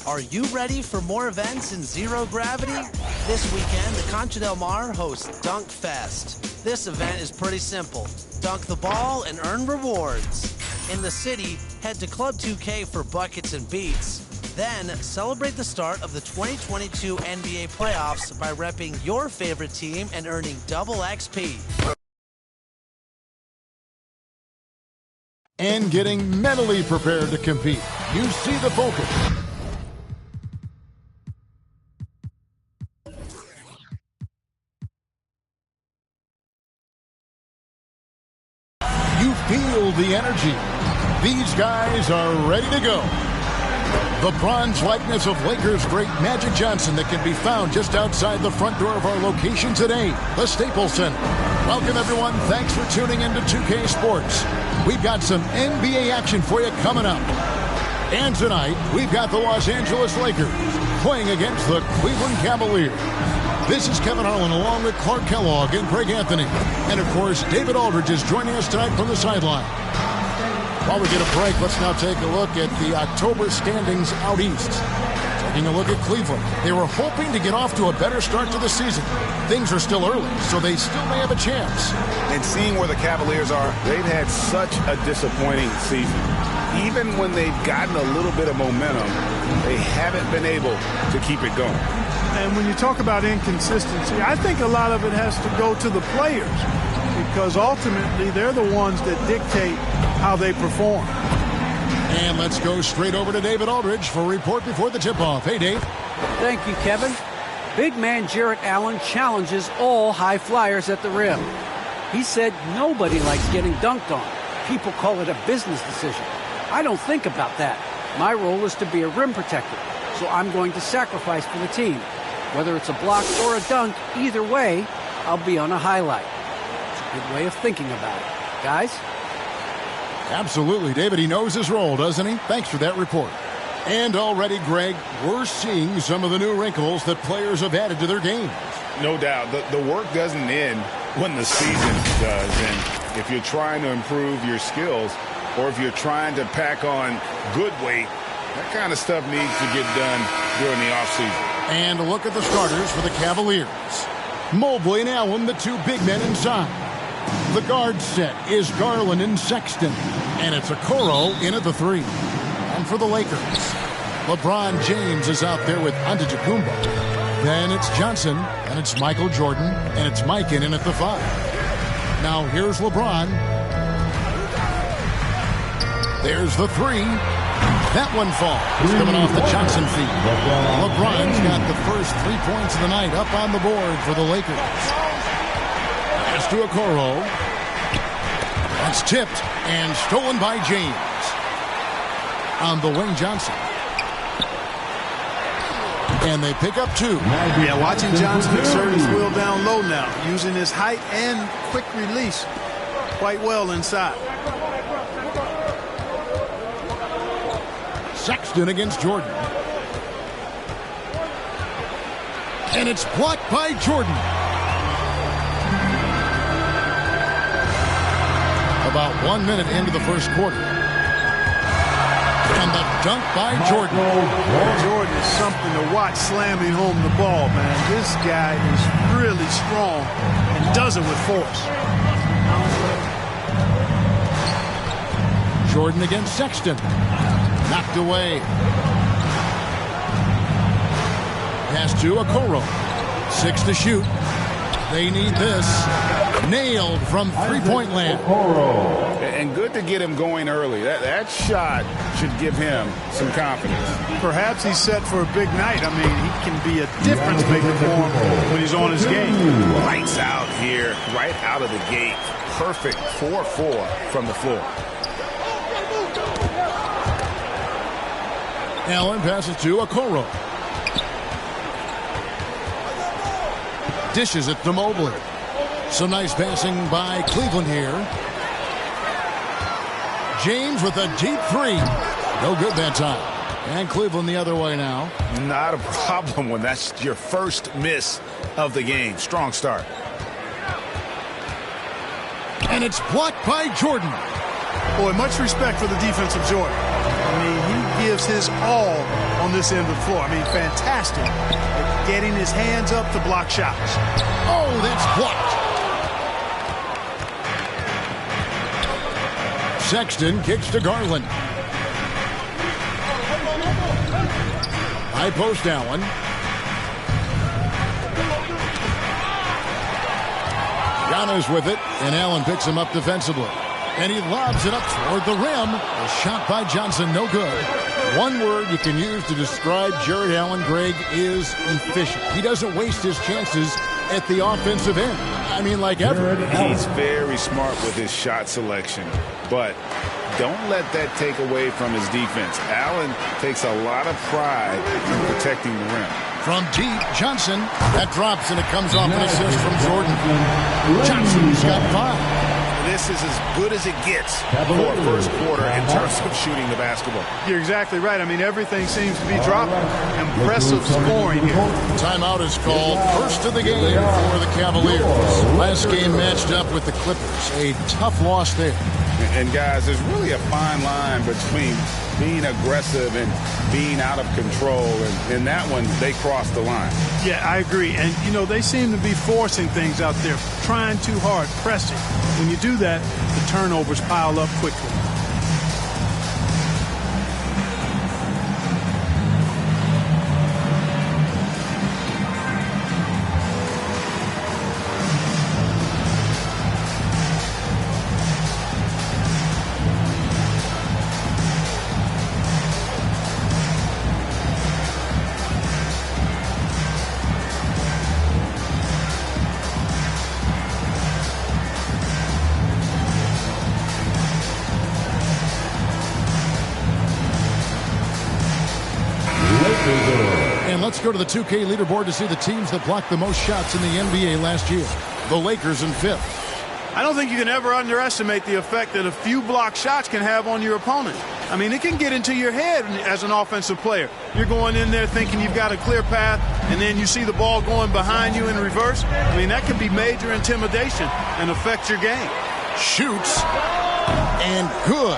Are you ready for more events in zero gravity? This weekend, the Concha del Mar hosts Dunk Fest. This event is pretty simple. Dunk the ball and earn rewards. In the city, head to Club 2K for buckets and beats. Then, celebrate the start of the 2022 NBA playoffs by repping your favorite team and earning double XP. And getting mentally prepared to compete. You see the focus. You feel the energy. These guys are ready to go. The bronze likeness of Lakers great Magic Johnson that can be found just outside the front door of our location today, the Staples Center. Welcome, everyone. Thanks for tuning into 2K Sports. We've got some NBA action for you coming up. And tonight, we've got the Los Angeles Lakers playing against the Cleveland Cavaliers. This is Kevin Harlan along with Clark Kellogg and Greg Anthony. And, of course, David Aldridge is joining us tonight from the sideline. While we get a break, let's now take a look at the October standings out east. Taking a look at Cleveland. They were hoping to get off to a better start to the season. Things are still early, so they still may have a chance. And seeing where the Cavaliers are, they've had such a disappointing season. Even when they've gotten a little bit of momentum, they haven't been able to keep it going. And when you talk about inconsistency, I think a lot of it has to go to the players, because ultimately they're the ones that dictate how they perform. And let's go straight over to David Aldridge for a report before the tip-off. Hey, Dave. Thank you, Kevin. Big man Jarrett Allen challenges all high flyers at the rim. He said nobody likes getting dunked on. People call it a business decision. I don't think about that. My role is to be a rim protector, so I'm going to sacrifice for the team. Whether it's a block or a dunk, either way, I'll be on a highlight. It's a good way of thinking about it. Guys? Absolutely, David. He knows his role, doesn't he? Thanks for that report. And already, Greg, we're seeing some of the new wrinkles that players have added to their games. No doubt. The work doesn't end when the season does. And if you're trying to improve your skills or if you're trying to pack on good weight, that kind of stuff needs to get done during the offseason. And a look at the starters for the Cavaliers. Mobley and Allen, the two big men inside. The guard set is Garland and Sexton. And it's Okoro in at the three. And for the Lakers, LeBron James is out there with Antetokounmpo. Then it's Johnson, and it's Michael Jordan, and it's Mike in at the five. Now here's LeBron. There's the three. That one falls. It's coming off the Johnson feed. LeBron's got the first 3 points of the night up on the board for the Lakers. Pass to Okoro. That's tipped and stolen by James. On the wing, Johnson. And they pick up two. Yeah, watching Johnson exert his will down low now, using his height and quick release quite well inside. Sexton against Jordan. And it's blocked by Jordan. About 1 minute into the first quarter. And the dunk by Jordan. Jordan is something to watch slamming home the ball, man. This guy is really strong and does it with force. Jordan against Sexton. Knocked away. Pass to Okoro. 6 to shoot. They need this. Nailed from three-point land. And good to get him going early. That shot should give him some confidence. Perhaps he's set for a big night. I mean, he can be a difference maker for him when he's on his game. Lights out here, right out of the gate. Perfect 4-4 from the floor. Allen passes to Okoro. Dishes it to Mobley. Some nice passing by Cleveland here. James with a deep three. No good that time. And Cleveland the other way now. Not a problem when that's your first miss of the game. Strong start. And it's blocked by Jordan. Boy, much respect for the defensive Jordan. I mean, he gives his all on this end of the floor. I mean, fantastic at getting his hands up to block shots. Oh, that's blocked. Sexton kicks to Garland. High post Allen. Giannis with it, and Allen picks him up defensively. And he lobs it up toward the rim. A shot by Johnson, no good. One word you can use to describe Jared Allen, Greg, is efficient. He doesn't waste his chances at the offensive end. I mean, like ever. He's very smart with his shot selection, but don't let that take away from his defense. Allen takes a lot of pride in protecting the rim. From deep, Johnson. That drops, and it comes off an assist from Jordan. Johnson's got 5. This is as good as it gets for a first quarter in terms of shooting the basketball. You're exactly right. I mean, everything seems to be dropping. Impressive scoring here. Timeout is called. First of the game for the Cavaliers. Last game matched up with the Clippers. A tough loss there. And guys, there's really a fine line between being aggressive and being out of control. And in that one, they crossed the line. Yeah, I agree. And, you know, they seem to be forcing things out there, trying too hard, pressing. When you do that, the turnovers pile up quickly. Let's go to the 2K leaderboard to see the teams that blocked the most shots in the NBA last year. The Lakers in 5th. I don't think you can ever underestimate the effect that a few blocked shots can have on your opponent. I mean, it can get into your head as an offensive player. You're going in there thinking you've got a clear path, and then you see the ball going behind you in reverse. I mean, that could be major intimidation and affect your game. Shoots. And good.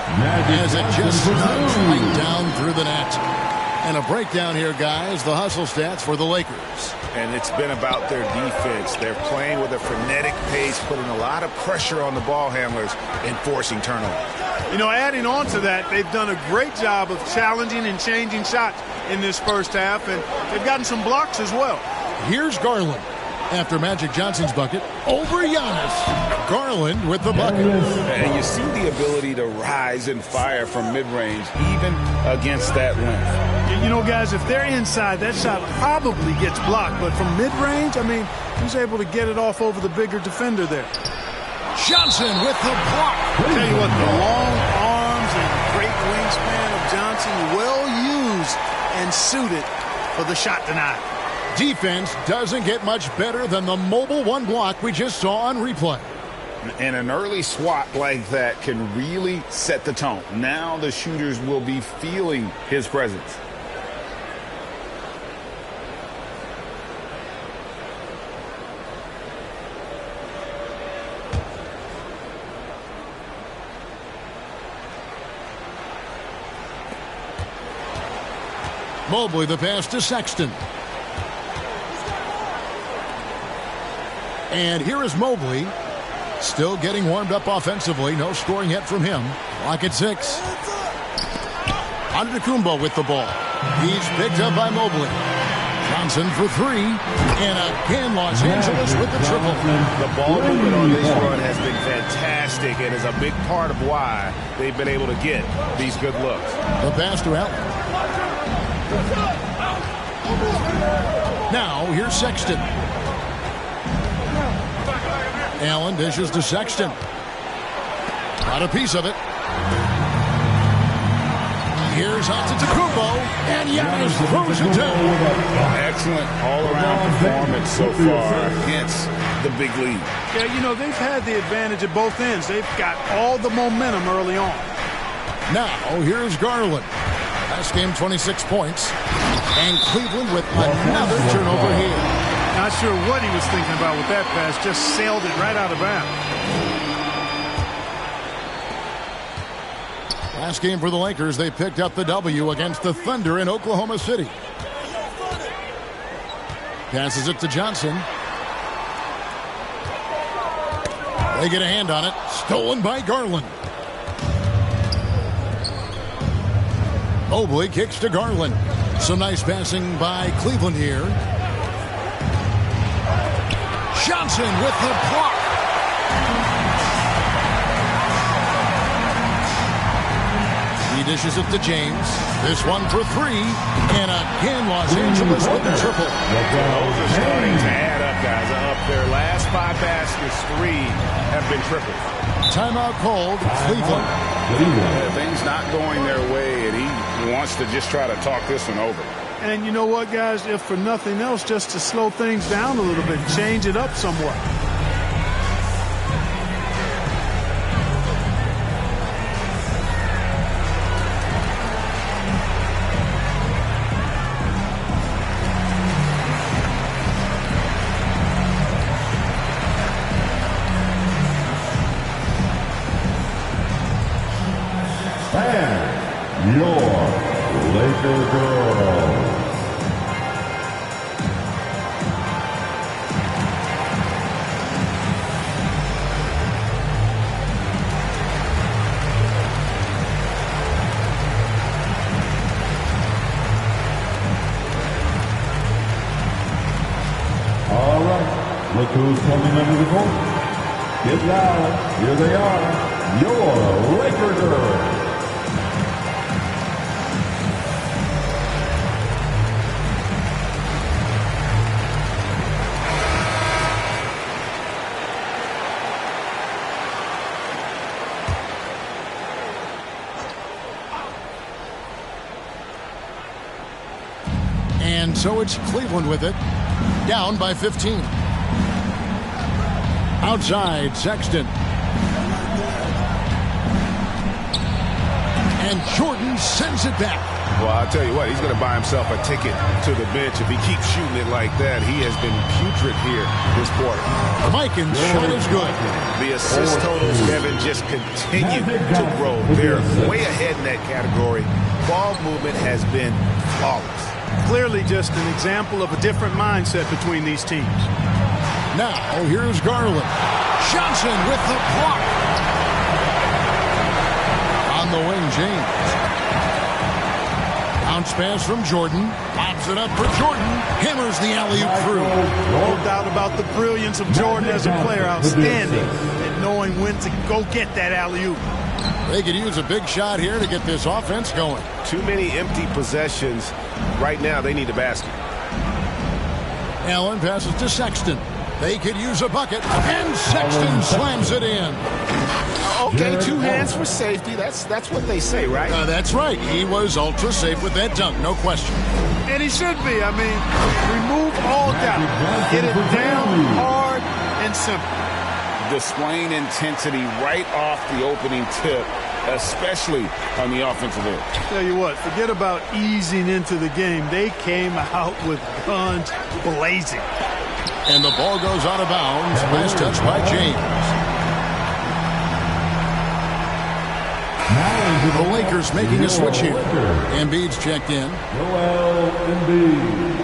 As it just snugs right down through the net. And a breakdown here, guys. The hustle stats for the Lakers. And it's been about their defense. They're playing with a frenetic pace, putting a lot of pressure on the ball handlers and forcing turnovers. You know, adding on to that, they've done a great job of challenging and changing shots in this first half, and they've gotten some blocks as well. Here's Garland. After Magic Johnson's bucket, over Giannis. Garland with the bucket. And you see the ability to rise and fire from mid-range, even against that length. You know, guys, if they're inside, that shot probably gets blocked. But from mid-range, I mean, he's able to get it off over the bigger defender there. Johnson with the block. I'll tell you what, the long arms and great wingspan of Johnson, well used and suited for the shot denied. Defense doesn't get much better than the mobile one block we just saw on replay. And an early swat like that can really set the tone. Now the shooters will be feeling his presence. Mobley the pass to Sexton. And here is Mobley, still getting warmed up offensively. No scoring yet from him. Clock at 6. Antetokounmpo with the ball. He's picked up by Mobley. Johnson for 3. And again, Los Angeles with the triple. The ball movement on this run has been fantastic and is a big part of why they've been able to get these good looks. The pass to Allen. Now, here's Sexton. Allen dishes to Sexton. Got a piece of it. Here's Antetokounmpo, and Giannis throws it down. Excellent all-around performance so far, hence the big lead. Yeah, you know, they've had the advantage at both ends. They've got all the momentum early on. Now, here's Garland. Last game, 26 points. And Cleveland with another turnover here. Not sure what he was thinking about with that pass. Just sailed it right out of bounds. Last game for the Lakers, they picked up the W against the Thunder in Oklahoma City. Passes it to Johnson. They get a hand on it. Stolen by Garland. Mobley kicks to Garland. Some nice passing by Cleveland here. Johnson with the block. He dishes it to James. This one for three. And again, Los Angeles with the triple. Those are starting to add up, guys. Up their last 5 baskets, 3 have been tripled. Timeout called. Cleveland. Things not going their way, and he wants to just try to talk this one over. And you know what, guys? If for nothing else, just to slow things down a little bit, change it up somewhat. Your Laker girls. All right, look who's coming under the court. Get loud, here they are, your Laker girls. And so it's Cleveland with it. Down by 15. Outside, Sexton. And Jordan sends it back. Well, I'll tell you what, he's going to buy himself a ticket to the bench. If he keeps shooting it like that, he has been putrid here this quarter. Mikan's shot is good. The assist totals, Kevin, just continue to grow. They're way ahead in that category. Ball movement has been flawless. Clearly just an example of a different mindset between these teams. Now, here's Garland. Johnson with the block. On the wing, James. Bounce pass from Jordan. Pops it up for Jordan. Hammers the alley-oop through. No doubt about the brilliance of Jordan as a player. Outstanding at knowing when to go get that alley-oop. They could use a big shot here to get this offense going. Too many empty possessions. Right now, they need a basket. Allen passes to Sexton. They could use a bucket, and Sexton slams it in. Okay, 2 hands for safety. That's what they say, right? That's right. He was ultra safe with that dunk, no question. And he should be. I mean, remove all doubt. Get it down hard and simple. Displaying intensity right off the opening tip, especially on the offensive end. Tell you what, forget about easing into the game. They came out with guns blazing. And the ball goes out of bounds. Last touch by James. The Lakers making a switch here. Embiid's checked in. Joel Embiid.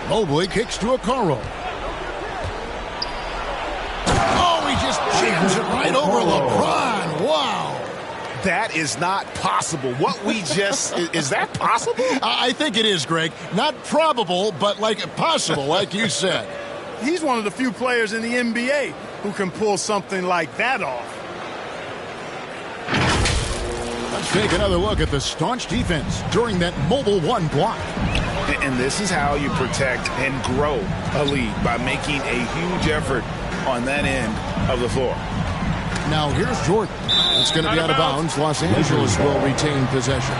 Mobley kicks to Okoro. Oh, he just jams it right over LeBron. Wow. That is not possible. What we just... is that possible? I think it is, Greg. Not probable, but possible, like you said. He's one of the few players in the NBA who can pull something like that off. Let's take another look at the staunch defense during that Mobile 1 block. And this is how you protect and grow a lead, by making a huge effort on that end of the floor. Now here's Jordan. It's going to be out of bounds. Los Angeles will retain possession.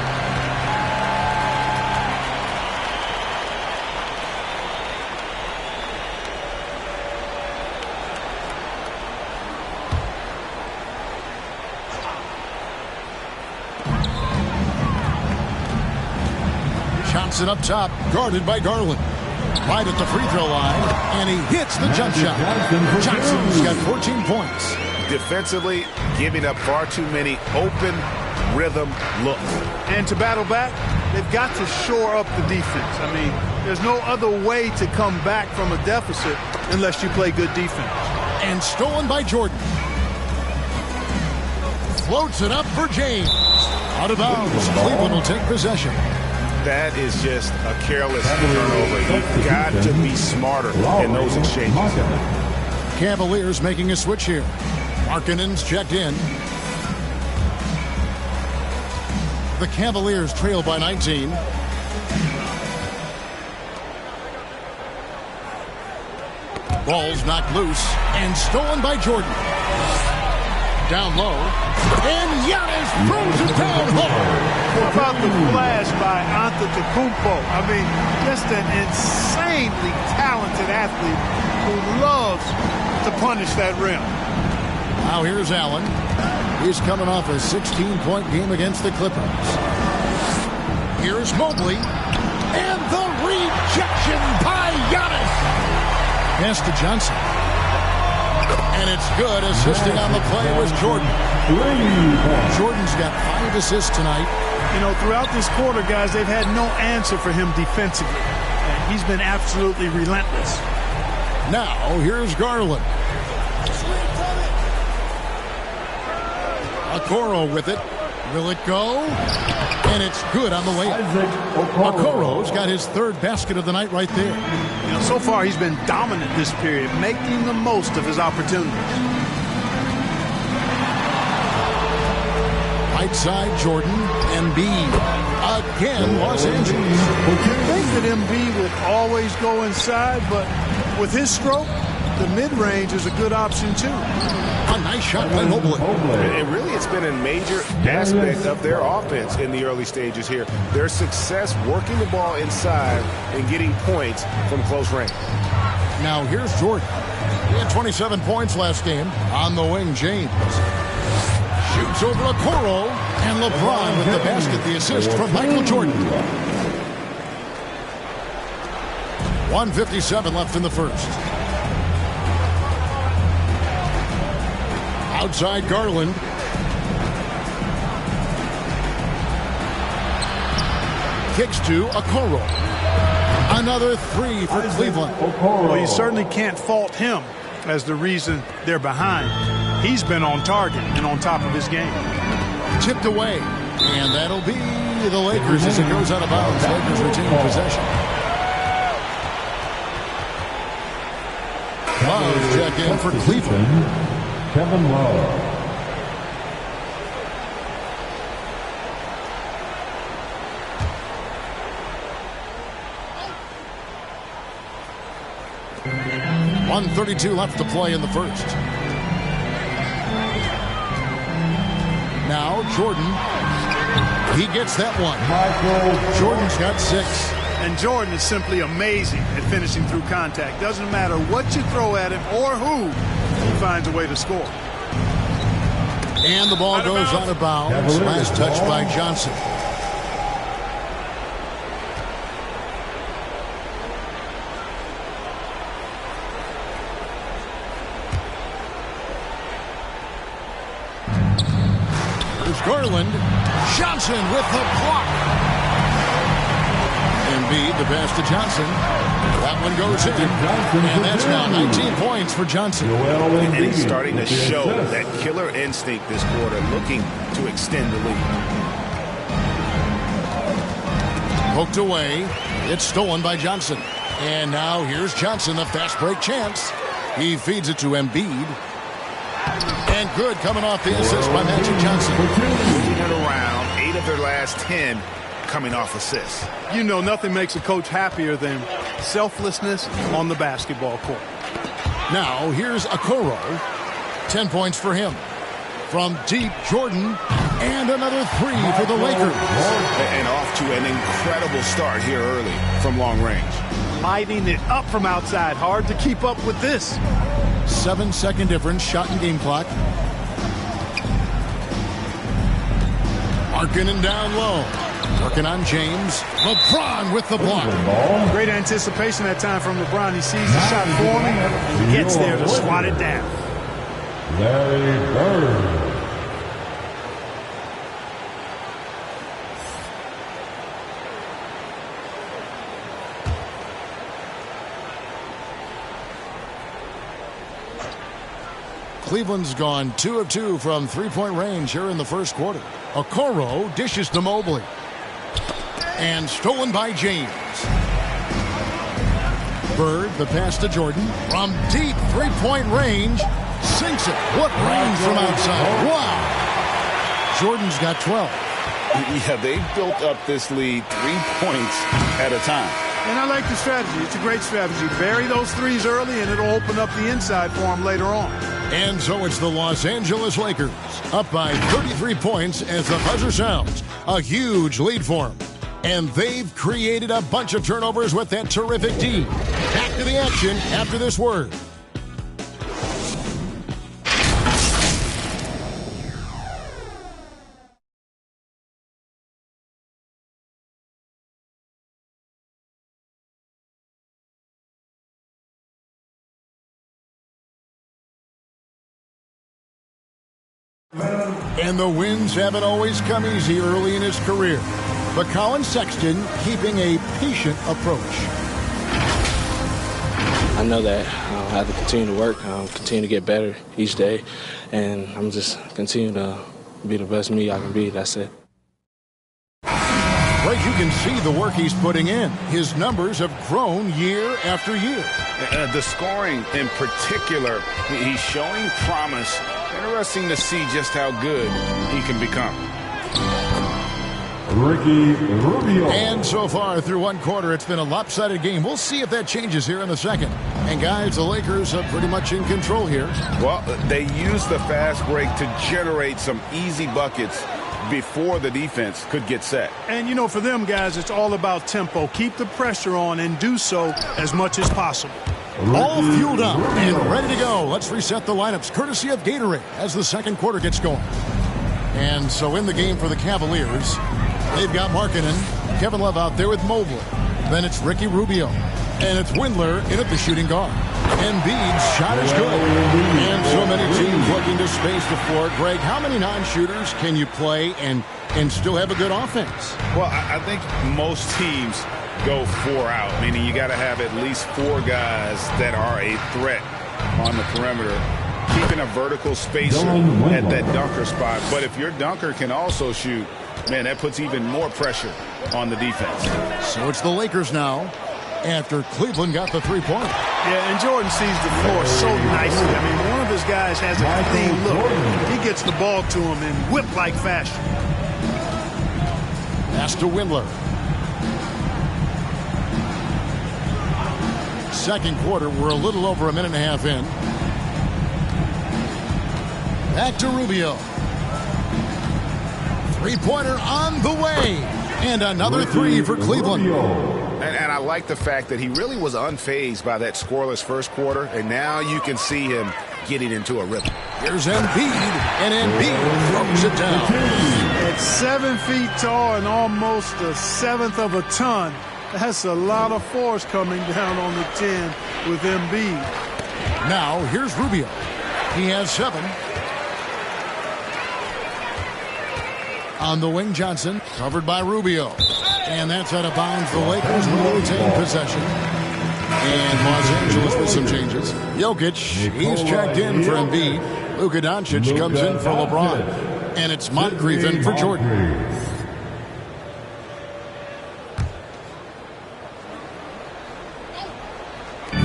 Johnson up top, guarded by Garland. Right at the free throw line, and he hits the jump shot. Johnson's got 14 points. Defensively, giving up far too many open rhythm looks. And to battle back, they've got to shore up the defense. I mean, there's no other way to come back from a deficit unless you play good defense. And stolen by Jordan. Floats it up for James. Out of bounds. Cleveland will take possession. That is just a careless turnover. You've got to be smarter in those exchanges. Cavaliers making a switch here. Markkanen's checked in. The Cavaliers trail by 19. Ball's knocked loose and stolen by Jordan. Down low. And Giannis throws it down low. How about the flash by Antetokounmpo? I mean, just an insanely talented athlete who loves to punish that rim. Now here's Allen. He's coming off a 16-point game against the Clippers. Here's Mobley. And the rejection by Giannis. Pass to Johnson. And it's good. Assisting on the play was Jordan. Jordan's got 5 assists tonight. You know, throughout this quarter, guys, they've had no answer for him defensively. And he's been absolutely relentless. Now, here's Garland. Okoro with it. Will it go? And it's good on the way. Okoro's got his 3rd basket of the night right there. You know, so far he's been dominant this period, making the most of his opportunities. Right side, Jordan. Embiid. Again, Los Angeles. You think that Embiid would always go inside, but with his stroke, the mid-range is a good option too. A nice shot by Mobley. And really, it's been a major aspect of their offense in the early stages here. Their success working the ball inside and getting points from close range. Now here's Jordan. He had 27 points last game. On the wing, James. Shoots over Okoro. And LeBron with the basket, the assist from Michael Jordan. 1:57 left in the first. Outside Garland. Kicks to Okoro. Another 3 for Cleveland. Well, you certainly can't fault him as the reason they're behind. He's been on target and on top of his game. Tipped away. And that'll be the Lakers as it goes out of bounds. Lakers retain possession. Love check in for Cleveland. Kevin Love. .132 left to play in the first. Now Jordan. He gets that one. Jordan's got 6. And Jordan is simply amazing at finishing through contact. Doesn't matter what you throw at him or who, he finds a way to score. And the ball goes out of bounds. Last touch by Johnson. There's Garland. Johnson with the block. Embiid, the pass to Johnson. That one goes in. And that's now 19 points for Johnson. And he's starting to show that killer instinct this quarter, looking to extend the lead. Poked away. It's stolen by Johnson. And now here's Johnson, the fast break chance. He feeds it to Embiid. And good coming off the assist by Magic Johnson. Moving it around, 8 of their last 10 coming off assists. You know, nothing makes a coach happier than selflessness on the basketball court. Now here's Okoro. 10 points for him. From deep, Jordan. And another 3 for the Lakers. And off to an incredible start here early from long range. Lighting it up from outside. Hard to keep up with this. 7-second difference, shot and game clock. Markkanen down low. Working on James. LeBron with the block. Great anticipation that time from LeBron. He sees the shot forming and gets there to swat it down. Larry Bird. Cleveland's gone 2 of 2 from three-point range here in the first quarter. Okoro dishes to Mobley. And stolen by James. Bird, the pass to Jordan. From deep three-point range. Sinks it. What range from outside. Wow. Jordan's got 12. Yeah, they've built up this lead 3 points at a time. And I like the strategy. It's a great strategy. Bury those threes early, and it'll open up the inside for them later on. And so it's the Los Angeles Lakers, up by 33 points as the buzzer sounds. A huge lead for them. And they've created a bunch of turnovers with that terrific D. Back to the action after this word. And the wins haven't always come easy early in his career. But Colin Sexton keeping a patient approach. I know that I have to continue to work, continue to get better each day, and I'm just continue to be the best me I can be. That's it. Right, you can see the work he's putting in. His numbers have grown year after year. The scoring in particular, he's showing promise. Interesting to see just how good he can become. Ricky Rubio. And so far through one quarter, it's been a lopsided game. We'll see if that changes here in the second. And guys, the Lakers are pretty much in control here. Well, they use the fast break to generate some easy buckets before the defense could get set. And, you know, for them guys, it's all about tempo. Keep the pressure on and do so as much as possible. All fueled up and ready to go. Let's reset the lineups courtesy of Gatorade as the second quarter gets going. And so in the game for the Cavaliers, they've got Markkanen, Kevin Love out there with Mobley. Then it's Ricky Rubio. And it's Windler in at the shooting guard. Embiid's shot is good. And so many teams looking to space the floor. Greg, how many non-shooters can you play and still have a good offense? Well, I think most teams go 4 out, meaning you got to have at least 4 guys that are a threat on the perimeter, keeping a vertical spacer at that dunker spot. But if your dunker can also shoot, man, that puts even more pressure on the defense. So it's the Lakers now after Cleveland got the three-point. Yeah, and Jordan sees the floor so nicely. I mean, one of his guys has a clean look. He gets the ball to him in whip-like fashion. Pass to Windler. Second quarter, we're a little over a minute and a half in. Back to Rubio. Three-pointer on the way. And another three for Cleveland. And I like the fact that he really was unfazed by that scoreless first quarter, and now you can see him getting into a rhythm. Here's Embiid, and Embiid throws it down. At 7 feet tall and almost a seventh of a ton, that's a lot of force coming down on the 10 with Embiid. Now, here's Rubio. He has 7. On the wing, Johnson, covered by Rubio. And that's out of bounds. The Lakers will retain possession. And Los Angeles with some changes. Jokic, he's checked in for Embiid. Luka Doncic comes in for LeBron. And it's Moncrief in for Jordan.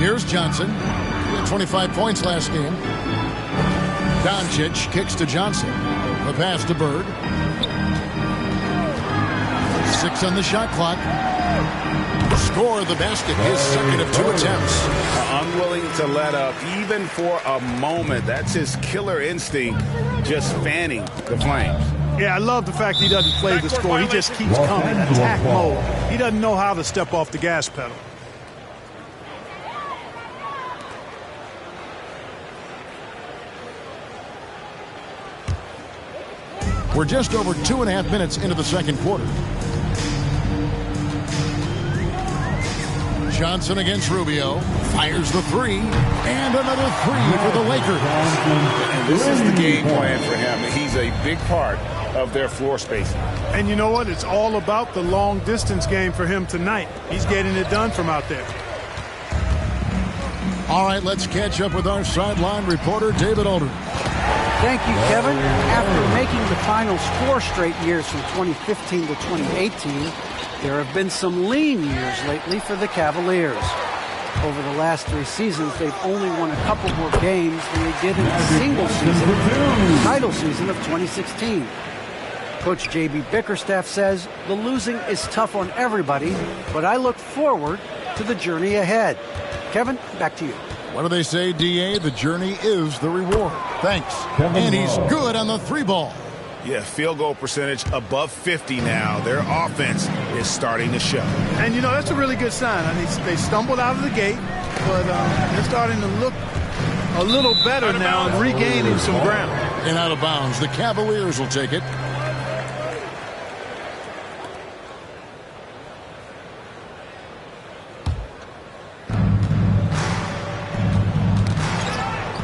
Here's Johnson. He had 25 points last game. Doncic kicks to Johnson. The pass to Bird. 6 on the shot clock. Score the basket, his second of 2 attempts. Unwilling to let up even for a moment. That's his killer instinct, just fanning the flames. Yeah, I love the fact he doesn't play the score. He just keeps coming, attack mode. He doesn't know how to step off the gas pedal. We're just over 2.5 minutes into the second quarter. Johnson against Rubio. Fires the three. And another three for the Lakers. And this is the game plan for him. He's a big part of their floor spacing. And you know what? It's all about the long distance game for him tonight. He's getting it done from out there. All right, let's catch up with our sideline reporter, David Aldridge. Thank you, Kevin. After making the finals 4 straight years from 2015 to 2018, there have been some lean years lately for the Cavaliers. Over the last 3 seasons, they've only won a couple more games than they did in the single season, the title season of 2016. Coach J.B. Bickerstaff says the losing is tough on everybody, but I look forward to the journey ahead. Kevin, back to you. What do they say, D.A.? The journey is the reward. Thanks. And he's good on the 3-ball. Yeah, field goal percentage above 50 now. Their offense is starting to show. And, you know, that's a really good sign. I mean, they stumbled out of the gate, but they're starting to look a little better now and regaining some ground. And out of bounds. The Cavaliers will take it.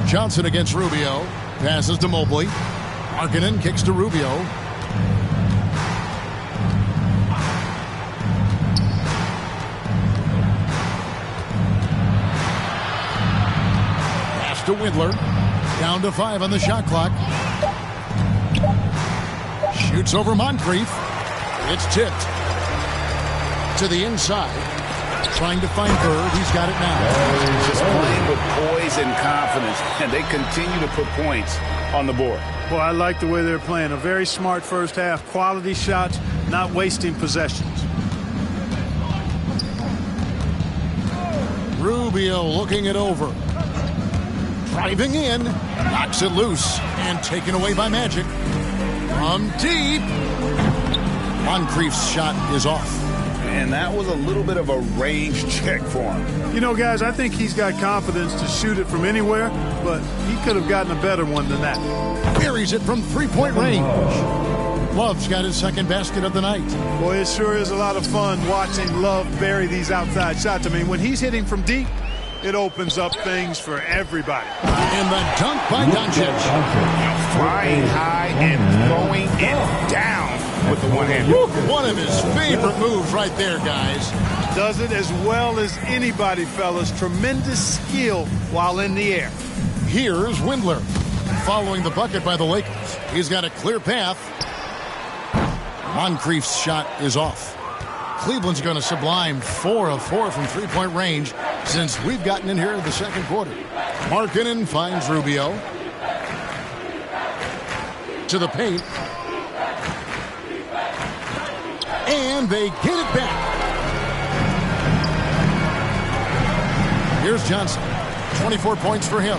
Johnson against Rubio. Passes to Mobley. Markkanen kicks to Rubio. Pass to Windler. Down to 5 on the shot clock. Shoots over Moncrief. It's tipped. To the inside. Trying to find Bird. He's got it now. Just playing with poise and confidence, and they continue to put points on the board. Well, I like the way they're playing. A very smart first half. Quality shots, not wasting possessions. Rubio looking it over. Driving in. Knocks it loose. And taken away by Magic. From deep. Moncrief's shot is off. And that was a little bit of a range check for him. You know, guys, I think he's got confidence to shoot it from anywhere, but he could have gotten a better one than that. Buries it from 3-point range. Love's got his second basket of the night. Boy, it sure is a lot of fun watching Love bury these outside shots. I mean, when he's hitting from deep, it opens up things for everybody. And the dunk by Doncic. Flying high and throwing it down with the one-hander. One of his favorite moves right there, guys. Does it as well as anybody, fellas. Tremendous skill while in the air. Here's Windler. Following the bucket by the Lakers. He's got a clear path. Moncrief's shot is off. Cleveland's going to sublime 4 of 4 from 3-point range since we've gotten in here in the second quarter. Markkanen finds Rubio. To the paint. And they get it back. Here's Johnson. 24 points for him.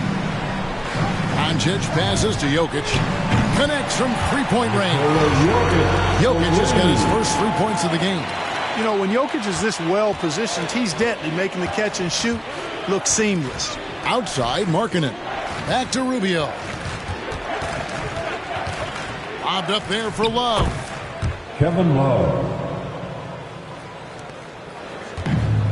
Doncic passes to Jokic. Connects from 3-point range. Jokic has got his first 3 points of the game. You know, when Jokic is this well positioned, he's deadly. Making the catch and shoot look seamless. Outside, Markkanen. Back to Rubio. Lobbed up there for Love. Kevin Love.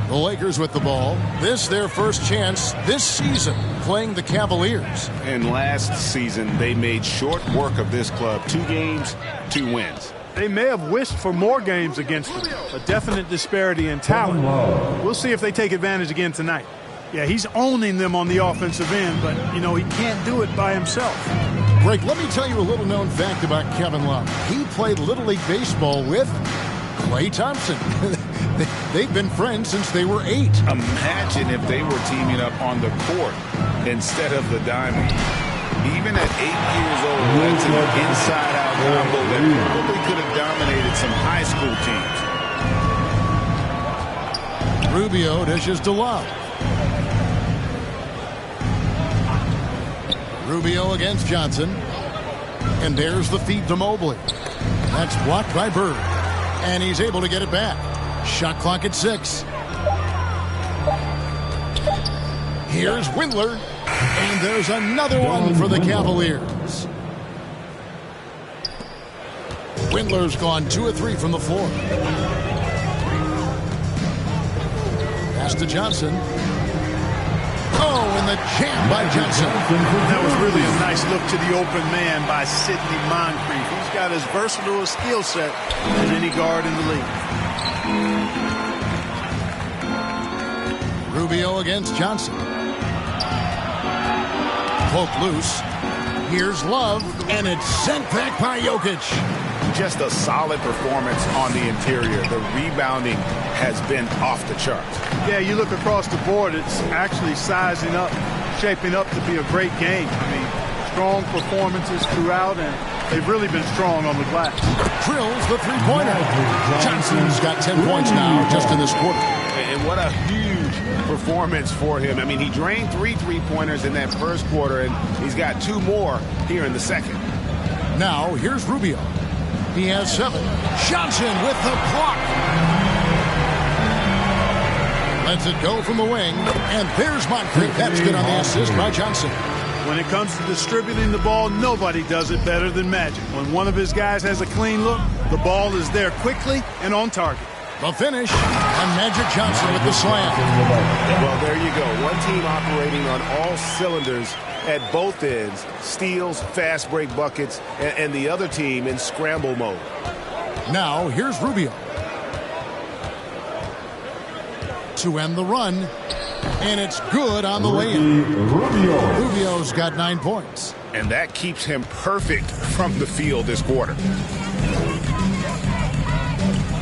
The Lakers with the ball. This their first chance this season playing the Cavaliers. And last season, they made short work of this club. 2 games, 2 wins. They may have wished for more games against them. A definite disparity in talent. We'll see if they take advantage again tonight. Yeah, he's owning them on the offensive end, but, you know, he can't do it by himself. Greg, let me tell you a little known fact about Kevin Love. He played Little League Baseball with Klay Thompson. They've been friends since they were 8. Imagine if they were teaming up on the court instead of the diamond. Even at 8 years old, that's an inside-out combo that probably could have dominated some high school teams. Rubio dishes to Love. Rubio against Johnson. And there's the feed to Mobley. That's blocked by Bird. And he's able to get it back. Shot clock at 6. Here's Windler. And there's another one for the Cavaliers. Windler's gone 2 of 3 from the floor. Pass pass to Johnson. Oh, and the jam by Johnson. That was really a nice look to the open man by Sidney Moncrief. He's got as versatile a skill set as any guard in the league. Rubio against Johnson. Poke loose. Here's Love, and it's sent back by Jokic. Just a solid performance on the interior. The rebounding has been off the charts. Yeah, you look across the board, it's actually sizing up, shaping up to be a great game. I mean, strong performances throughout, and they've really been strong on the glass. Drills the three-pointer. Johnson's got 10 points now just in this quarter. And what a huge performance for him. I mean, he drained 3 three-pointers in that first quarter, and he's got 2 more here in the second. Now, here's Rubio. He has 7. Johnson with the block. Lets it go from the wing, and there's Moncrief. That's good on the assist by Johnson. When it comes to distributing the ball, nobody does it better than Magic. When one of his guys has a clean look, the ball is there quickly and on target. The finish, and Magic Johnson with the slam. Well, there you go. One team operating on all cylinders at both ends. Steals, fast break buckets, and the other team in scramble mode. Now, here's Rubio. To end the run, and it's good on the way in. Rubio's got 9 points. And that keeps him perfect from the field this quarter.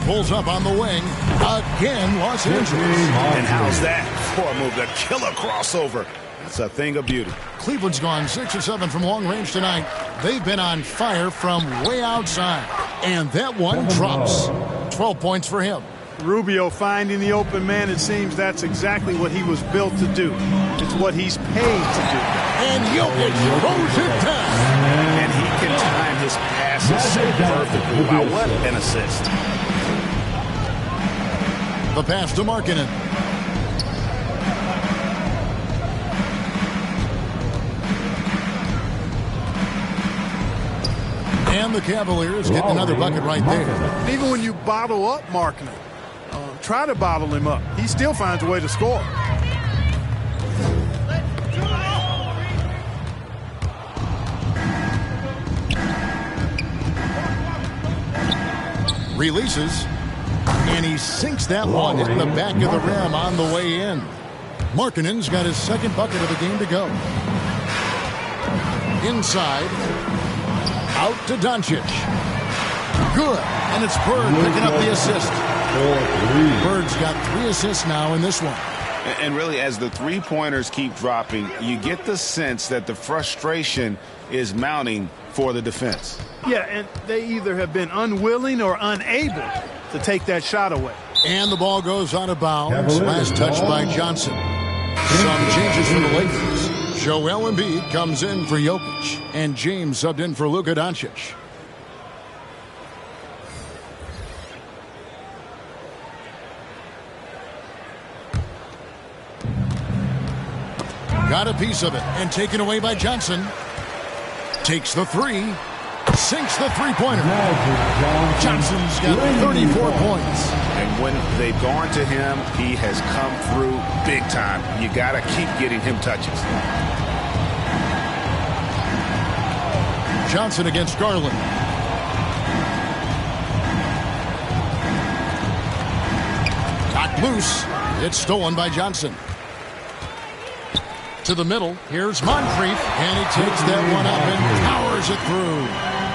Pulls up on the wing. Again, Los Angeles. And how's that for a move? The killer crossover. That's a thing of beauty. Cleveland's gone 6 or 7 from long range tonight. They've been on fire from way outside. And that one drops. 12 points for him. Rubio finding the open man, it seems that's exactly what he was built to do. It's what he's paid to do. And Jokic throws it down. And he can time his passes so perfectly. Wow, what an assist. The pass to Markkanen. And the Cavaliers get another bucket right there. And even when you bottle up Markkanen, try to bottle him up, he still finds a way to score. Releases. And he sinks that one in the back of the rim on the way in. Markkanen's got his second bucket of the game to go. Inside. Out to Doncic. Good. And it's Bird picking up the assist. Bird's got 3 assists now in this one. And really, as the three-pointers keep dropping, you get the sense that the frustration is mounting for the defense. Yeah, and they either have been unwilling or unable to take that shot away. And the ball goes out of bounds. Last touch by Johnson. Some changes for the Lakers. Joel Embiid comes in for Jokic. And James subbed in for Luka Doncic. Got a piece of it and taken away by Johnson. Takes the 3. Sinks the three-pointer. Johnson's got 34 points. And when they've gone to him, he has come through big time. You got to keep getting him touches. Johnson against Garland. Knocked loose. It's stolen by Johnson. To the middle. Here's Moncrief. And he takes that one up and powers it through.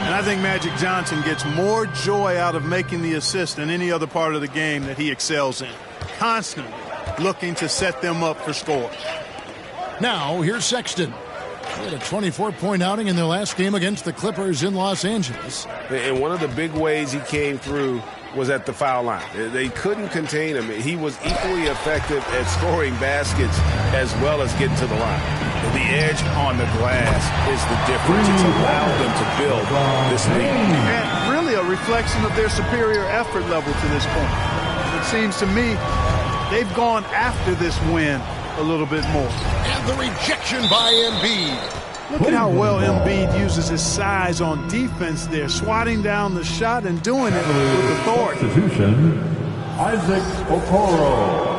And I think Magic Johnson gets more joy out of making the assist than any other part of the game that he excels in. Constantly looking to set them up for scores. Now, here's Sexton. He had a 24-point outing in their last game against the Clippers in Los Angeles. And one of the big ways he came through was at the foul line. They couldn't contain him. He was equally effective at scoring baskets as well as getting to the line. The edge on the glass is the difference. It's allowed them to build this lead. And really a reflection of their superior effort level to this point. It seems to me they've gone after this win a little bit more. And the rejection by Embiid. Look at how well Embiid uses his size on defense there, swatting down the shot and doing it with authority. Substitution, Isaac Okoro.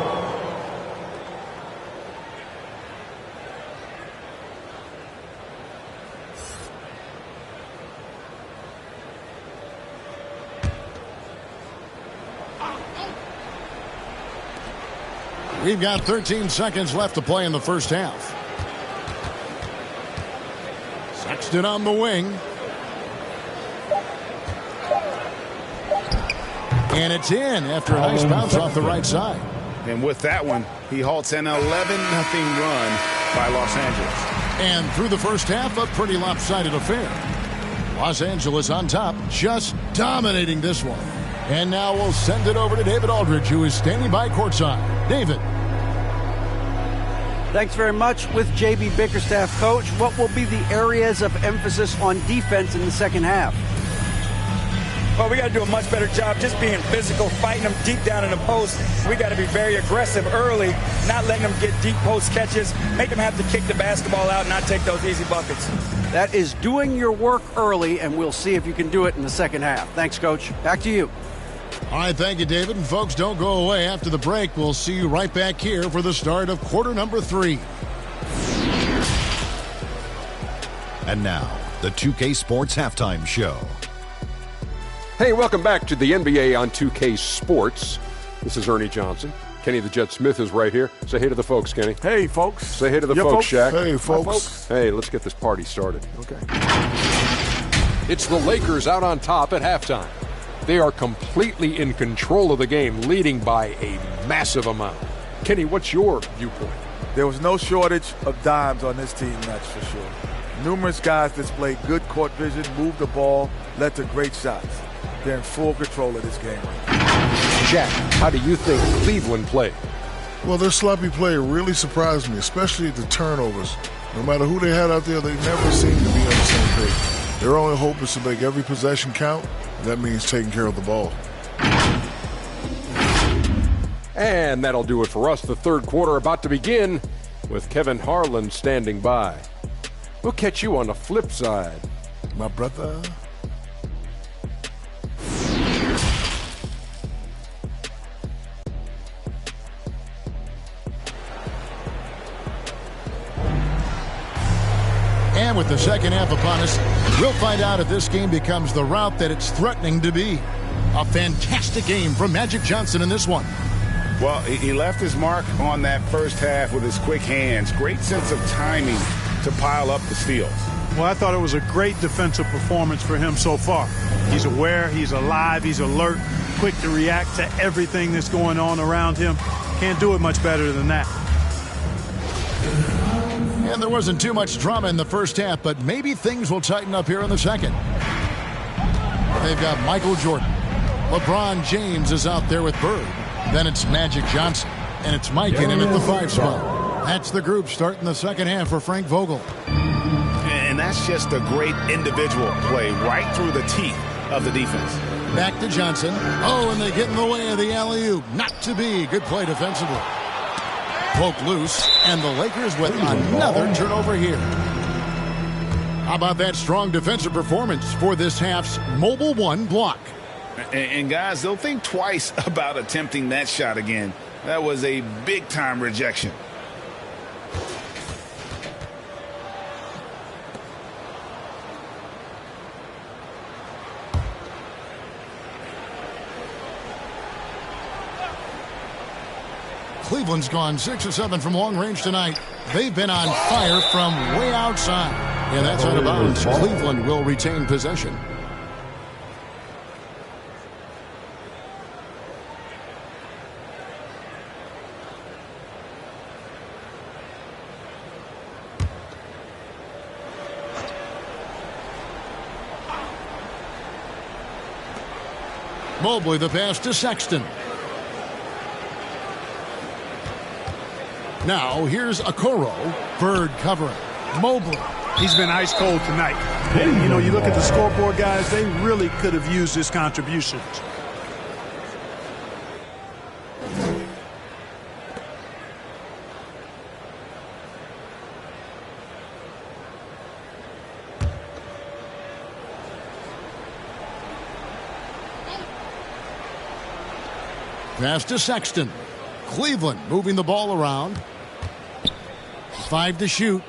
We've got 13 seconds left to play in the first half. Sexton on the wing. And it's in after a nice bounce off the right side. And with that one, he halts an 11-0 run by Los Angeles. And through the first half, a pretty lopsided affair. Los Angeles on top, just dominating this one. And now we'll send it over to David Aldridge, who is standing by courtside. David. Thanks very much. With J.B. Bickerstaff, Coach, what will be the areas of emphasis on defense in the second half? Well, we got to do a much better job just being physical, fighting them deep down in the post. We got to be very aggressive early, not letting them get deep post catches, make them have to kick the basketball out and not take those easy buckets. That is doing your work early, and we'll see if you can do it in the second half. Thanks, Coach. Back to you. All right, thank you, David. And folks, don't go away. After the break, we'll see you right back here for the start of quarter number 3. And now, the 2K Sports Halftime Show. Hey, welcome back to the NBA on 2K Sports. This is Ernie Johnson. Kenny the Jet Smith is right here. Say hey to the folks, Kenny. Hey, folks. Say hey to the folks, Shaq. Hey, folks. Hey, let's get this party started. Okay. It's the Lakers out on top at halftime. They are completely in control of the game, leading by a massive amount. Kenny, what's your viewpoint? There was no shortage of dimes on this team, that's for sure. Numerous guys displayed good court vision, moved the ball, led to great shots. They're in full control of this game right now. Jack, how do you think Cleveland played? Well, their sloppy play really surprised me, especially the turnovers. No matter who they had out there, they never seemed to be on the same page. Their only hope is to make every possession count. That means taking care of the ball. And that'll do it for us. The third quarter about to begin with Kevin Harlan standing by. We'll catch you on the flip side. My brother. And with the second half upon us, we'll find out if this game becomes the route that it's threatening to be. A fantastic game from Magic Johnson in this one. Well, he left his mark on that first half with his quick hands. Great sense of timing to pile up the steals. Well, I thought it was a great defensive performance for him so far. He's aware, he's alive, he's alert, quick to react to everything that's going on around him. Can't do it much better than that. And there wasn't too much drama in the first half, but maybe things will tighten up here in the second. They've got Michael Jordan. LeBron James is out there with Bird. Then it's Magic Johnson. And it's Mike in at the 5 spot. That's the group starting the second half for Frank Vogel. And that's just a great individual play right through the teeth of the defense. Back to Johnson. Oh, and they get in the way of the alley-oop. Not to be. Good play defensively. Poke loose, and the Lakers with another turnover here. How about that strong defensive performance for this half's Mobile One block? And guys, they'll think twice about attempting that shot again. That was a big-time rejection. Cleveland's gone 6 of 7 from long range tonight. They've been on fire from way outside. And that's out of bounds. Cleveland will retain possession. Mobley the pass to Sexton. Now here's Okoro. Bird covering. Mobley. He's been ice cold tonight. And, you know, you look at the scoreboard, guys, they really could have used his contributions. Pass to Sexton. Cleveland moving the ball around. 5 to shoot.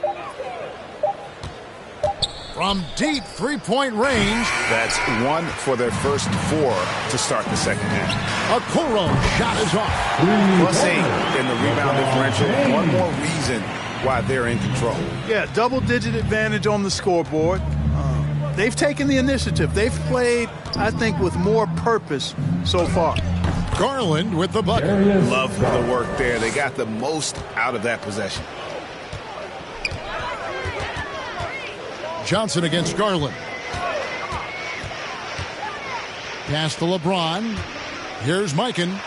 From deep three-point range. That's 1 for their first 4 to start the second half. Okoro shot is off. +8 in the rebound differential. One more reason why they're in control. Yeah, double-digit advantage on the scoreboard. They've taken the initiative. They've played, I think, with more purpose so far. Garland with the bucket. Love the work there. They got the most out of that possession. Johnson against Garland. Pass to LeBron. Here's Mikan.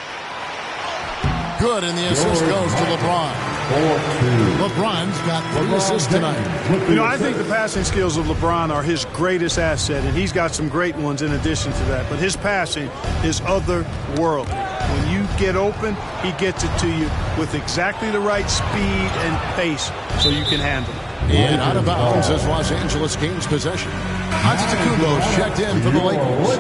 Good, and the assist goes to LeBron. LeBron's got 3 assists tonight. You know, I think the passing skills of LeBron are his greatest asset, and he's got some great ones in addition to that. But his passing is otherworldly. When you get open, he gets it to you with exactly the right speed and pace so you can handle it. And out of bounds as Los Angeles gains possession. Antetokounmpo's checked in for the Lakers.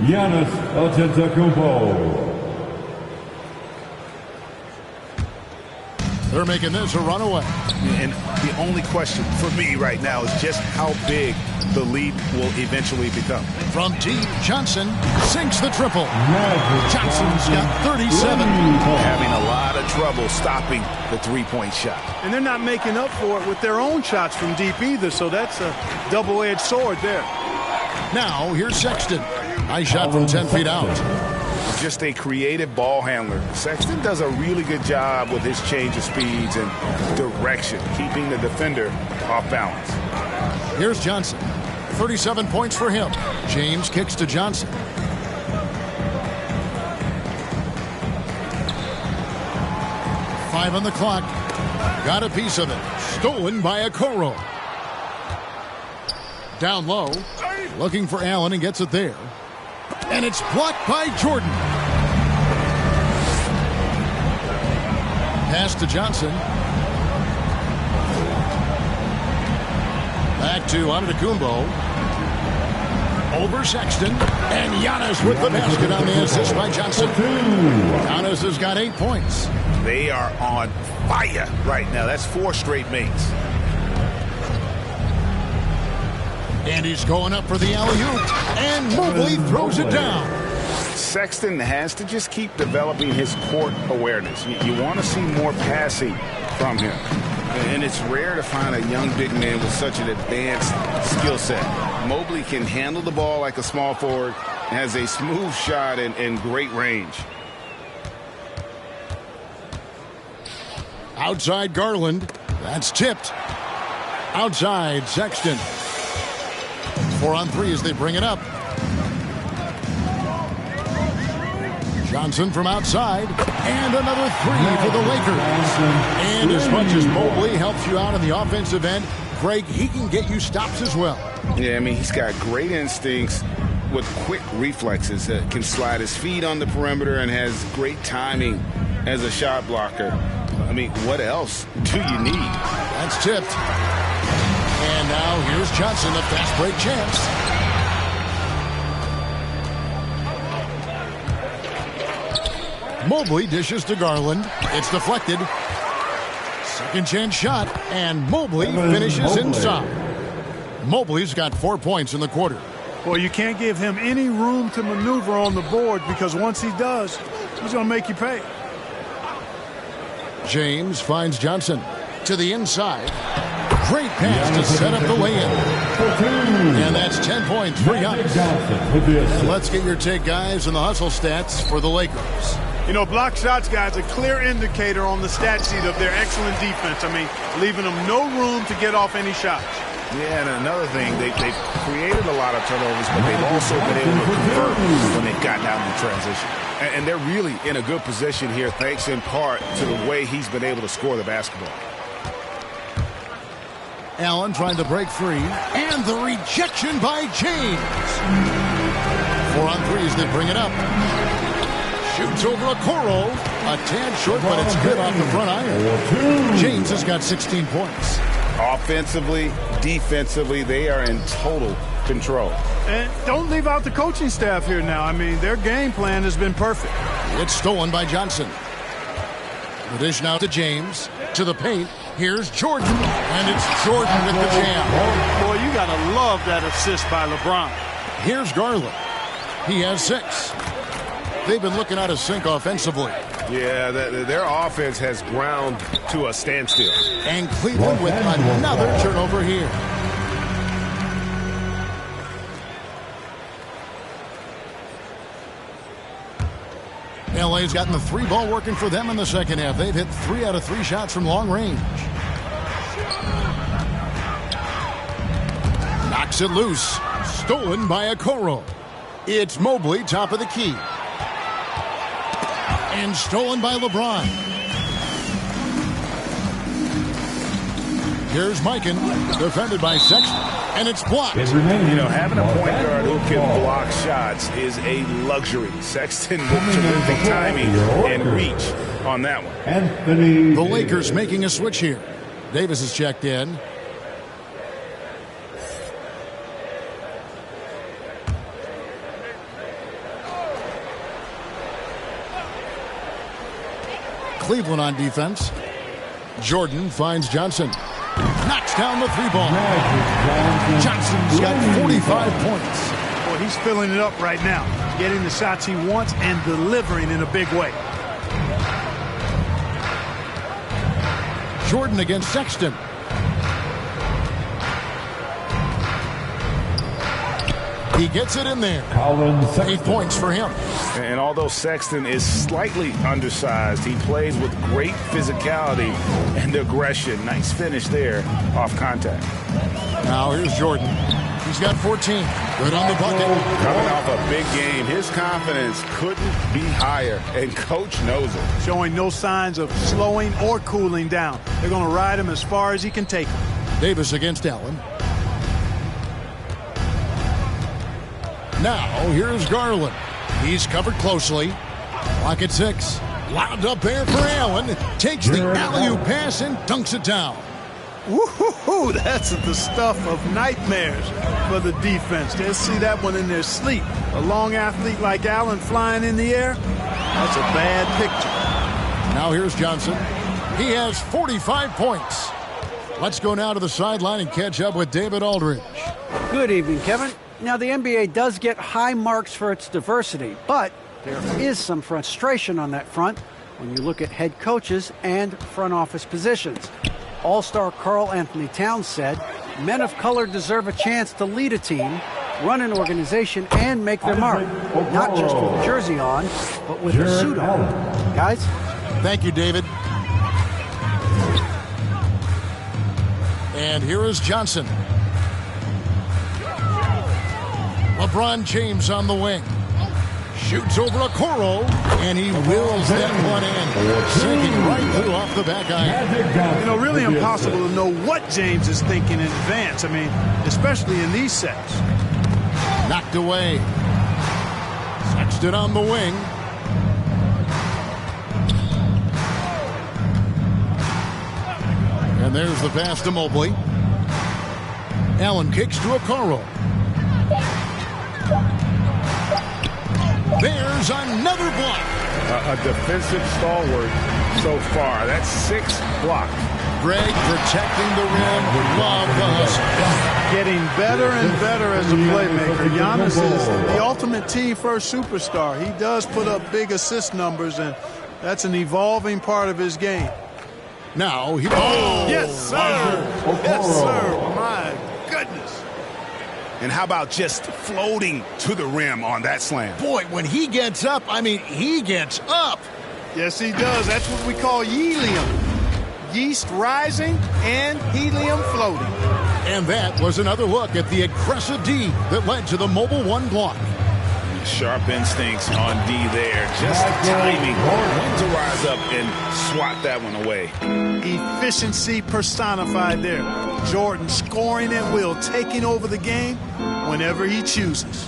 Giannis Antetokounmpo. They're making this a runaway. And the only question for me right now is just how big the lead will eventually become. From deep, Johnson sinks the triple. Johnson's got 37. Having a lot of trouble stopping the three-point shot. And they're not making up for it with their own shots from deep either, so that's a double-edged sword there. Now, here's Sexton. Nice shot from 10 feet out. Just a creative ball handler. Sexton does a really good job with his change of speeds and direction, keeping the defender off balance. Here's Johnson. 37 points for him. James kicks to Johnson. Five on the clock. Got a piece of it. Stolen by Okoro. Down low. Looking for Allen and gets it there. And it's blocked by Jordan. Pass to Johnson. Back to Antetokounmpo. Over Sexton. And Giannis with the basket on the assist by Johnson. Giannis has got 8 points. They are on fire right now. That's 4 straight makes. And he's going up for the alley-oop. And Mobley throws it down. Sexton has to just keep developing his court awareness. You want to see more passing from him. And it's rare to find a young big man with such an advanced skill set. Mobley can handle the ball like a small forward, has a smooth shot and great range. Outside Garland. That's tipped. Outside Sexton. 4 on 3 as they bring it up. Johnson from outside. And another 3 for the Lakers. And as much as Mobley helps you out on the offensive end, Greg, he can get you stops as well. Yeah, I mean, he's got great instincts with quick reflexes. Can slide his feet on the perimeter and has great timing as a shot blocker. I mean, what else do you need? That's tipped. And now here's Johnson, a fast break chance. Mobley dishes to Garland. It's deflected. Second chance shot, and Mobley finishes inside. Mobley's got 4 points in the quarter. Well, you can't give him any room to maneuver on the board because once he does, he's going to make you pay. James finds Johnson to the inside. Great pass to set up the lay-in. And that's 10 points for Giannis. And let's get your take, guys, on the hustle stats for the Lakers. You know, block shots, guys, a clear indicator on the stat sheet of their excellent defense. I mean, leaving them no room to get off any shots. Yeah, and another thing, they've created a lot of turnovers, but they've also been able to convert when they've gotten out in the transition. And they're really in a good position here, thanks in part to the way he's been able to score the basketball. Allen trying to break free, and the rejection by James. 4 on 3 as they bring it up. Shoots over Okoro. A tad short, but it's good off the front iron. James has got 16 points. Offensively, defensively, they are in total control. And don't leave out the coaching staff here now. I mean, their game plan has been perfect. It's stolen by Johnson. The dish now to James. To the paint. Here's Jordan. And it's Jordan with the jam. I love that assist by LeBron. Here's Garland. He has 6. They've been looking out of sync offensively. Yeah, their offense has ground to a standstill. And Cleveland with another turnover here. LA's gotten the 3-ball working for them in the second half. They've hit 3 out of 3 shots from long range. Knocks it loose. Stolen by Okoro. It's Mobley, top of the key. And stolen by LeBron. Here's Mikan, defended by Sexton, and it's blocked. You know, having a point guard who can block shots is a luxury. Sexton with terrific timing and reach on that one. The Lakers making a switch here. Davis is checked in. Cleveland on defense. Jordan finds Johnson. Knocks down the 3-ball. Johnson's got 45 points. Boy, he's filling it up right now. Getting the shots he wants and delivering in a big way. Jordan against Sexton. He gets it in there. 8 points for him. And although Sexton is slightly undersized, he plays with great physicality and aggression. Nice finish there off contact. Now here's Jordan. He's got 14. Good on the bucket. Coming off a big game, his confidence couldn't be higher, and coach knows it. Showing no signs of slowing or cooling down. They're going to ride him as far as he can take him. Davis against Allen. Now, here's Garland. He's covered closely. Clock at 6. Lobbed up there for Allen. Takes the alley-oop pass and dunks it down. Woo-hoo-hoo, that's the stuff of nightmares for the defense. They'll see that one in their sleep. A long athlete like Allen flying in the air, that's a bad picture. Now here's Johnson. He has 45 points. Let's go now to the sideline and catch up with David Aldridge. Good evening, Kevin. Now, the NBA does get high marks for its diversity, but there is some frustration on that front when you look at head coaches and front office positions. All-star Karl Anthony Towns said, men of color deserve a chance to lead a team, run an organization, and make their mark. Not just with a jersey on, but with a suit on. Guys? Thank you, David. And here is Johnson. LeBron James on the wing. Shoots over Okoro, and he wills that one in. Sinking right through off the back iron. You know, really impossible to know what James is thinking in advance. I mean, especially in these sets. Knocked away. Sexton on the wing. And there's the pass to Mobley. Allen kicks to Okoro. There's another block. A defensive stalwart so far. That's 6 blocked. Greg protecting the rim. Love the hustle. Getting better and better as a playmaker. Giannis is the ultimate team-first superstar. He does put up big assist numbers, and that's an evolving part of his game. Now he... Oh, yes, sir. Yes, sir. My goodness. And how about just floating to the rim on that slam? Boy, when he gets up, I mean, he gets up. Yes, he does. That's what we call helium. Yeast rising and helium floating. And that was another look at the aggressive D that led to the mobile 1 block. Sharp instincts on D there. Just timing when to rise up and swat that one away. Efficiency personified there. Jordan scoring at will, taking over the game whenever he chooses.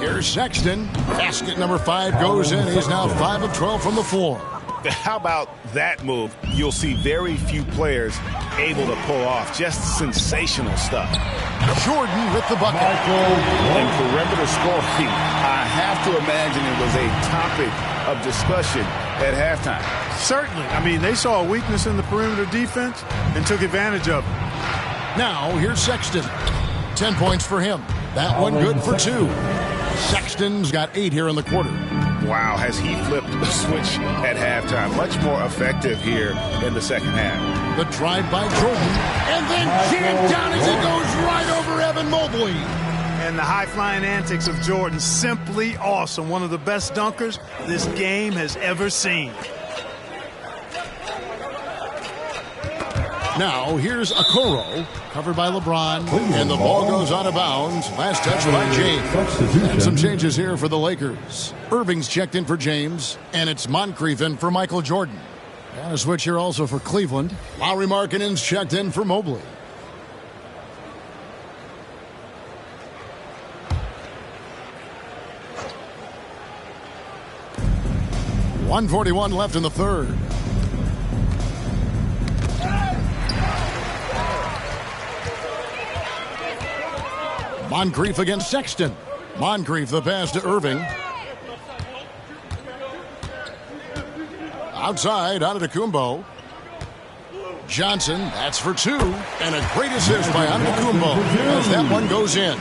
Here's Sexton. Basket number 5 goes in. He's now 5 of 12 from the floor. How about that move? You'll see very few players able to pull off. Just sensational stuff. Jordan with the bucket. In perimeter scoring, I have to imagine it was a topic of discussion at halftime. Certainly. I mean, they saw a weakness in the perimeter defense and took advantage of it. Now, here's Sexton. 10 points for him. That one good for 2. Sexton's got 8 here in the quarter. Wow, has he flipped the switch at halftime. Much more effective here in the second half. The drive by Jordan. And then jammed down as he goes right over Evan Mobley. And the high-flying antics of Jordan, simply awesome. One of the best dunkers this game has ever seen. Now, here's Okoro, covered by LeBron, and the ball goes out of bounds. Last touch by James. And some changes here for the Lakers. Irving's checked in for James, and it's Moncrief in for Michael Jordan. And a switch here also for Cleveland. Lauri Markkanen's checked in for Mobley. .141 left in the third. Moncrief against Sexton. Moncrief the pass to Irving. Outside, Antetokounmpo. Johnson, that's for 2. And a great assist by Antetokounmpo as that one goes in.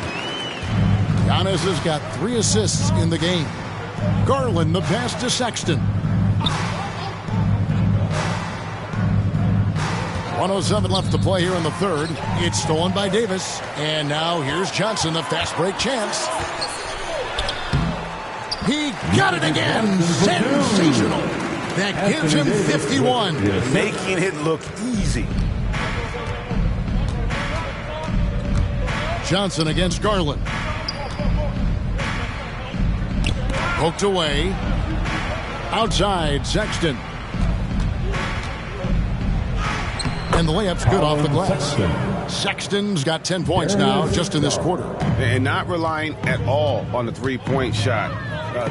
Giannis has got 3 assists in the game. Garland the pass to Sexton. 1:07 left to play here in the third. It's stolen by Davis. And now here's Johnson, the fast break chance. He got it again. Sensational. That gives him 51. Making it look easy. Johnson against Garland. Poked away. Outside, Sexton. And the layup's good off the glass. Sexton's got 10 points now just in this quarter. And not relying at all on the three-point shot.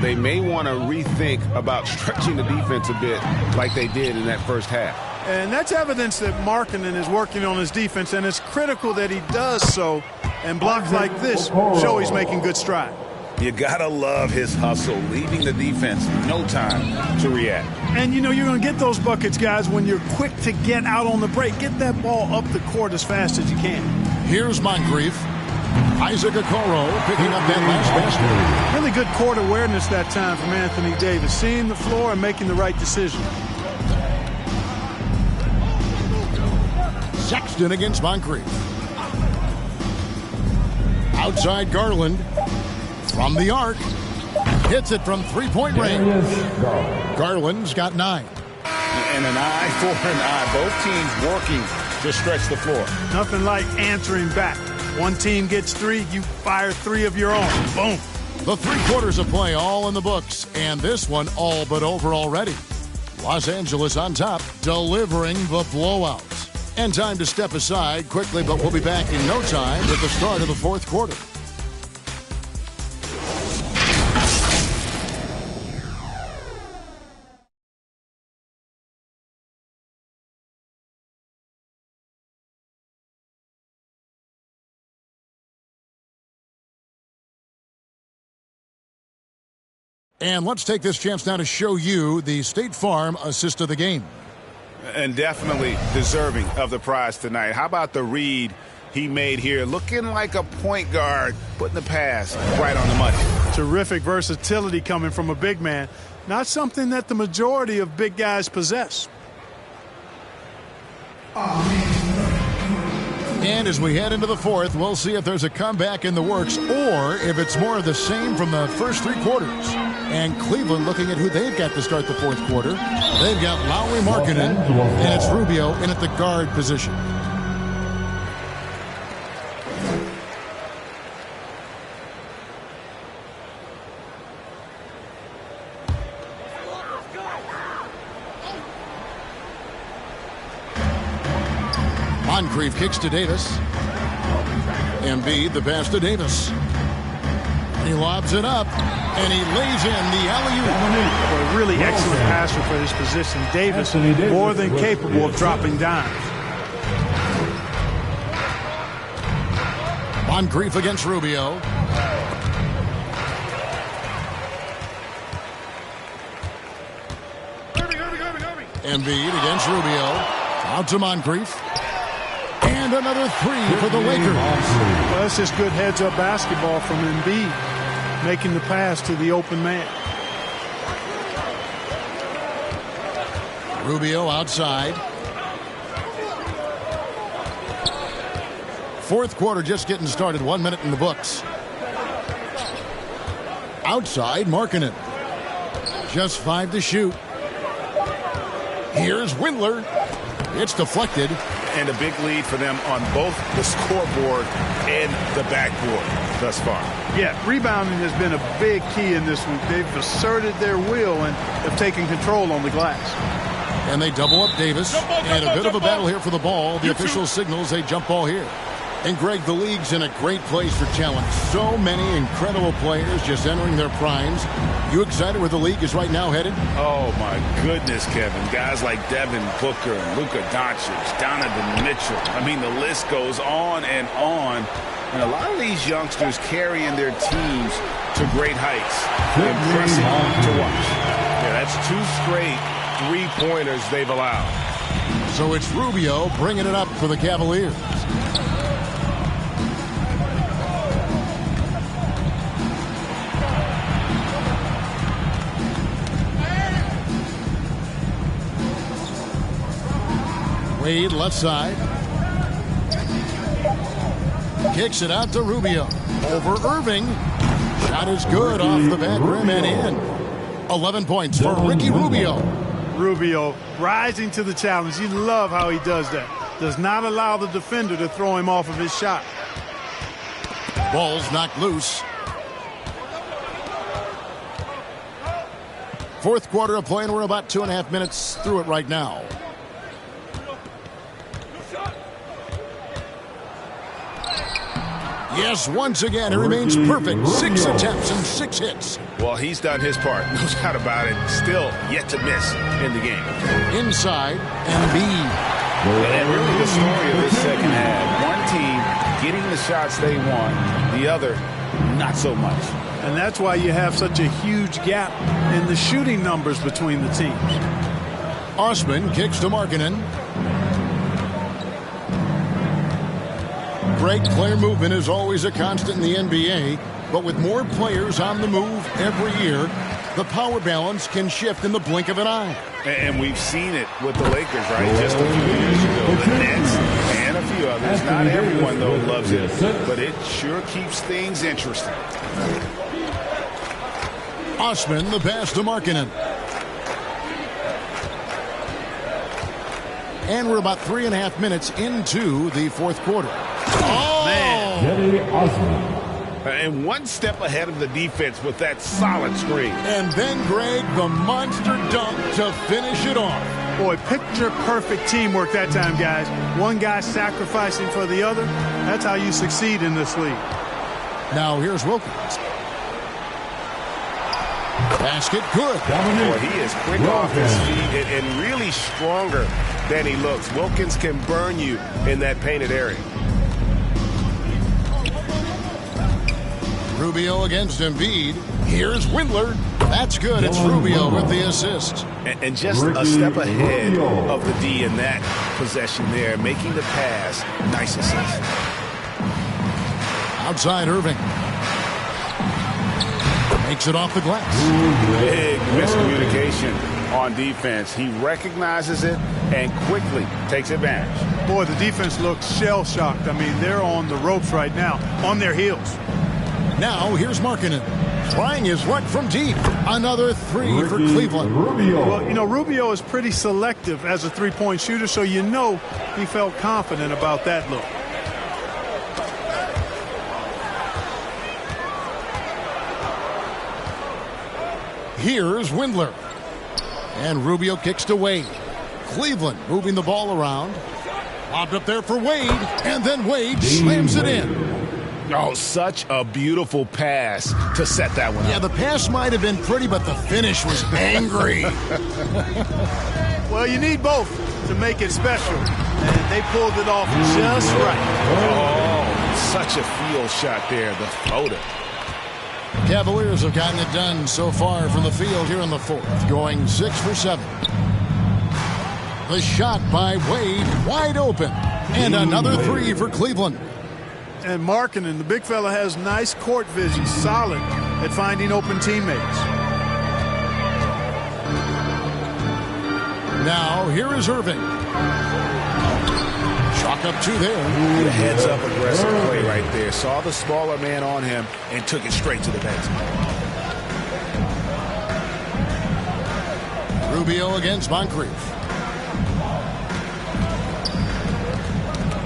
They may want to rethink about stretching the defense a bit like they did in that first half. And that's evidence that Markkanen is working on his defense, and it's critical that he does so. And blocks like this show he's making good stride. You gotta love his hustle, leaving the defense no time to react. And you know you're going to get those buckets, guys, when you're quick to get out on the break. Get that ball up the court as fast as you can. Here's Moncrief. Isaac Okoro picking up that last basket. Really good court awareness that time from Anthony Davis, seeing the floor and making the right decision. Sexton against Moncrief. Outside Garland. From the arc. Hits it from three-point range. Garland's got 9. And an eye for an eye. Both teams working to stretch the floor. Nothing like answering back. One team gets 3, you fire 3 of your own. Boom. The 3 quarters of play all in the books, and this one all but over already. Los Angeles on top, delivering the blowout. And time to step aside quickly, but we'll be back in no time with the start of the 4th quarter. And let's take this chance now to show you the State Farm assist of the game. And definitely deserving of the prize tonight. How about the read he made here? Looking like a point guard, putting the pass right on the money. Terrific versatility coming from a big man. Not something that the majority of big guys possess. And as we head into the 4th, we'll see if there's a comeback in the works or if it's more of the same from the first 3 quarters. And Cleveland looking at who they've got to start the 4th quarter. They've got Lauri Markkanen, and it's Rubio in at the guard position. Moncrief kicks to Davis. Embiid the pass to Davis. He lobs it up, and he lays in the alley-oop. A really excellent passer for his position. Davis more than capable of dropping dimes. Moncrief against Rubio. Embiid against Rubio. Out to Moncrief. And And another three for the Lakers. Well, that's just good heads-up basketball from Embiid, making the pass to the open man. Rubio outside. Fourth quarter just getting started. 1 minute in the books. Outside, Markkanen. Just 5 to shoot. Here's Windler. It's deflected. And a big lead for them on both the scoreboard and the backboard thus far. Yeah, rebounding has been a big key in this week. They've asserted their will and have taken control on the glass. And they double up Davis. And a bit of a battle here for the ball. The official signals a jump ball here. And Greg, the league's in a great place for challenge. So many incredible players just entering their primes. You excited where the league is right now headed? Oh, my goodness, Kevin. Guys like Devin Booker and Luka Doncic, Donovan Mitchell. I mean, the list goes on and on. And a lot of these youngsters carrying their teams to great heights. Impressive to watch. Yeah, that's 2 straight three-pointers they've allowed. So it's Rubio bringing it up for the Cavaliers. Wade left side. Kicks it out to Rubio. Over Irving. Shot is good off the back rim and in. 11 points for Ricky Rubio. Rubio rising to the challenge. You love how he does that. Does not allow the defender to throw him off of his shot. Ball's knocked loose. Fourth quarter of play, and we're about 2.5 minutes through it right now. Yes, once again, it remains perfect. 6 attempts and 6 hits. Well, he's done his part. No doubt about it. Still yet to miss in the game. Inside, Embiid. And really the story of this second half. One team getting the shots they want. The other, not so much. And that's why you have such a huge gap in the shooting numbers between the teams. Osman kicks to Markkanen. Great player movement is always a constant in the NBA, but with more players on the move every year, the power balance can shift in the blink of an eye. And we've seen it with the Lakers, right? Just a few years ago, the Nets and a few others. Not everyone, though, loves it, but it sure keeps things interesting. Osman, the pass to Markkanen. And we're about 3.5 minutes into the fourth quarter. Oh, man. And one step ahead of the defense with that solid screen. And then, Greg, the monster dunk to finish it off. Boy, picture-perfect teamwork that time, guys. One guy sacrificing for the other. That's how you succeed in this league. Now, here's Wilkins. Basket good. Boy, he is quick off his feet and really stronger than he looks. Wilkins can burn you in that painted area. Rubio against Embiid. Here's Windler. That's good. It's Rubio with the assist. And just a step ahead of the D in that possession there, making the pass. Nice assist. Outside Irving. Makes it off the glass. Big miscommunication on defense. He recognizes it and quickly takes advantage. Boy, the defense looks shell-shocked. I mean, they're on the ropes right now, on their heels. Now, here's Markkanen. Trying his luck from deep. Another three for Cleveland. Well, you know, Rubio is pretty selective as a three-point shooter, so you know he felt confident about that look. Here's Windler. And Rubio kicks to Wade. Cleveland moving the ball around. Popped up there for Wade. And then Wade slams it in. Oh, such a beautiful pass to set that one up. Yeah, the pass might have been pretty, but the finish was angry. Well, you need both to make it special. And they pulled it off just right. Oh, such a field shot there, the floater. Cavaliers have gotten it done so far from the field here in the fourth, going 6 for 7. The shot by Wade, wide open. And another three for Cleveland. And Markkanen, the big fella, has nice court vision, solid at finding open teammates. Now, here is Irving. Chalk up two there. The heads-up aggressive play right there. Saw the smaller man on him and took it straight to the basket. Rubio against Moncrief.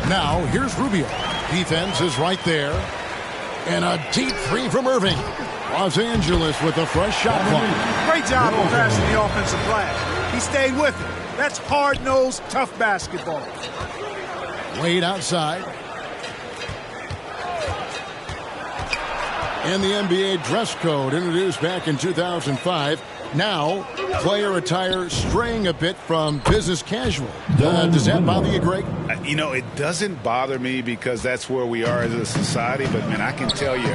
Now, here's Rubio. Defense is right there. And a deep three from Irving. Los Angeles with a fresh shot clock. Great job of passing the offensive glass. He stayed with it. That's hard-nosed, tough basketball. Wade outside. And the NBA dress code introduced back in 2005. Now, player attire straying a bit from business casual. Does that bother you, Greg? You know, it doesn't bother me because that's where we are as a society. But, man, I can tell you,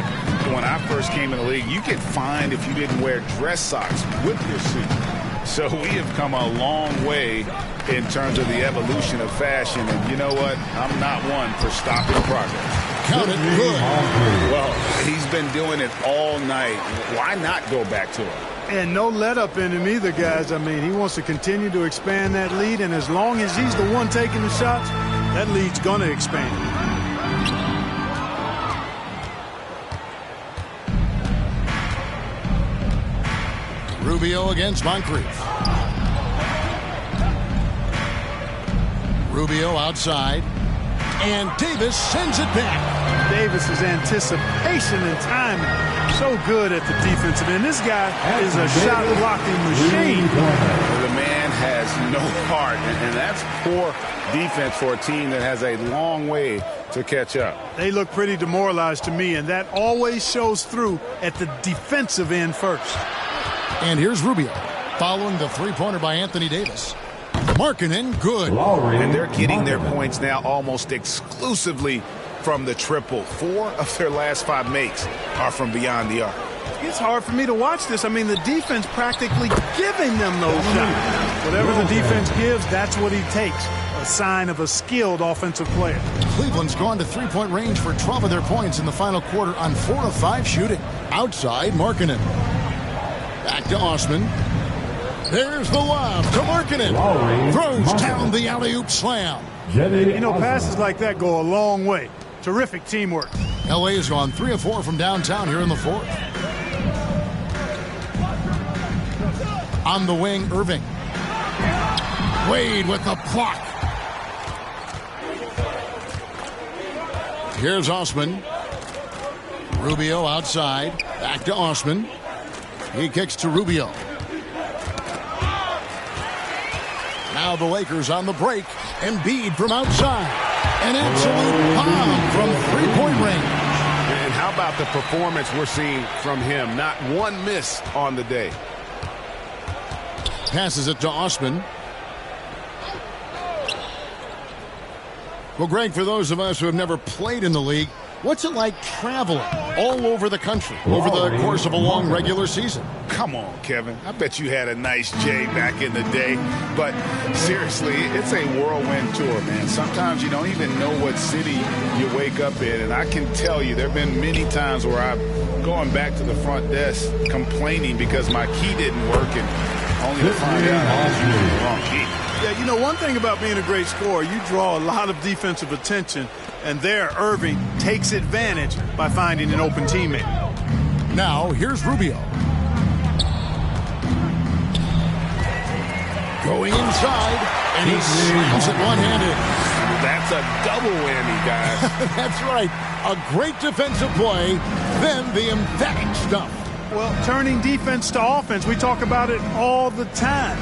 when I first came in the league, you get fined if you didn't wear dress socks with your suit. So we have come a long way in terms of the evolution of fashion. And you know what? I'm not one for stopping progress. Count it good. Well, he's been doing it all night. Why not go back to it? And no let-up in him either, guys. I mean, he wants to continue to expand that lead, and as long as he's the one taking the shots, that lead's going to expand. Rubio against Moncrief. Rubio outside. And Davis sends it back. Davis's anticipation and timing, so good at the defensive end. This guy is a shot-blocking machine. The man has no heart, and that's poor defense for a team that has a long way to catch up. They look pretty demoralized to me, and that always shows through at the defensive end first. And here's Rubio, following the three-pointer by Anthony Davis. Markkanen, good. And they're getting their points now almost exclusively from the triple. 4 of their last 5 makes are from beyond the arc. It's hard for me to watch this. I mean, the defense practically giving them those shots. Whatever the defense gives, that's what he takes. A sign of a skilled offensive player. Cleveland's gone to three-point range for 12 of their points in the final quarter on 4 of 5 shooting. Outside, Markkanen. Back to Osman. There's the lob to Markkanen. Throws down the alley-oop slam. You know, passes like that go a long way. Terrific teamwork. LA's gone 3 of 4 from downtown here in the fourth. On the wing, Irving. Wade with the block. Here's Osman. Rubio outside. Back to Osman. He kicks to Rubio. Now the Lakers on the break. Embiid from outside. An absolute bomb from three-point range. And how about the performance we're seeing from him? Not one miss on the day. Passes it to Osman. Well, Greg, for those of us who have never played in the league, what's it like traveling all over the country over the course of a long regular season? Come on, Kevin. I bet you had a nice J back in the day. But seriously, it's a whirlwind tour, man. Sometimes you don't even know what city you wake up in. And I can tell you there have been many times where I'm going back to the front desk complaining because my key didn't work and only to find out I was using the wrong key. Yeah, you know, one thing about being a great scorer, you draw a lot of defensive attention. And there, Irving takes advantage by finding an open teammate. Now, here's Rubio. Going inside, and he slams it one-handed. That's a double whammy, guys. That's right. A great defensive play, then the emphatic stuff. Well, turning defense to offense, we talk about it all the time.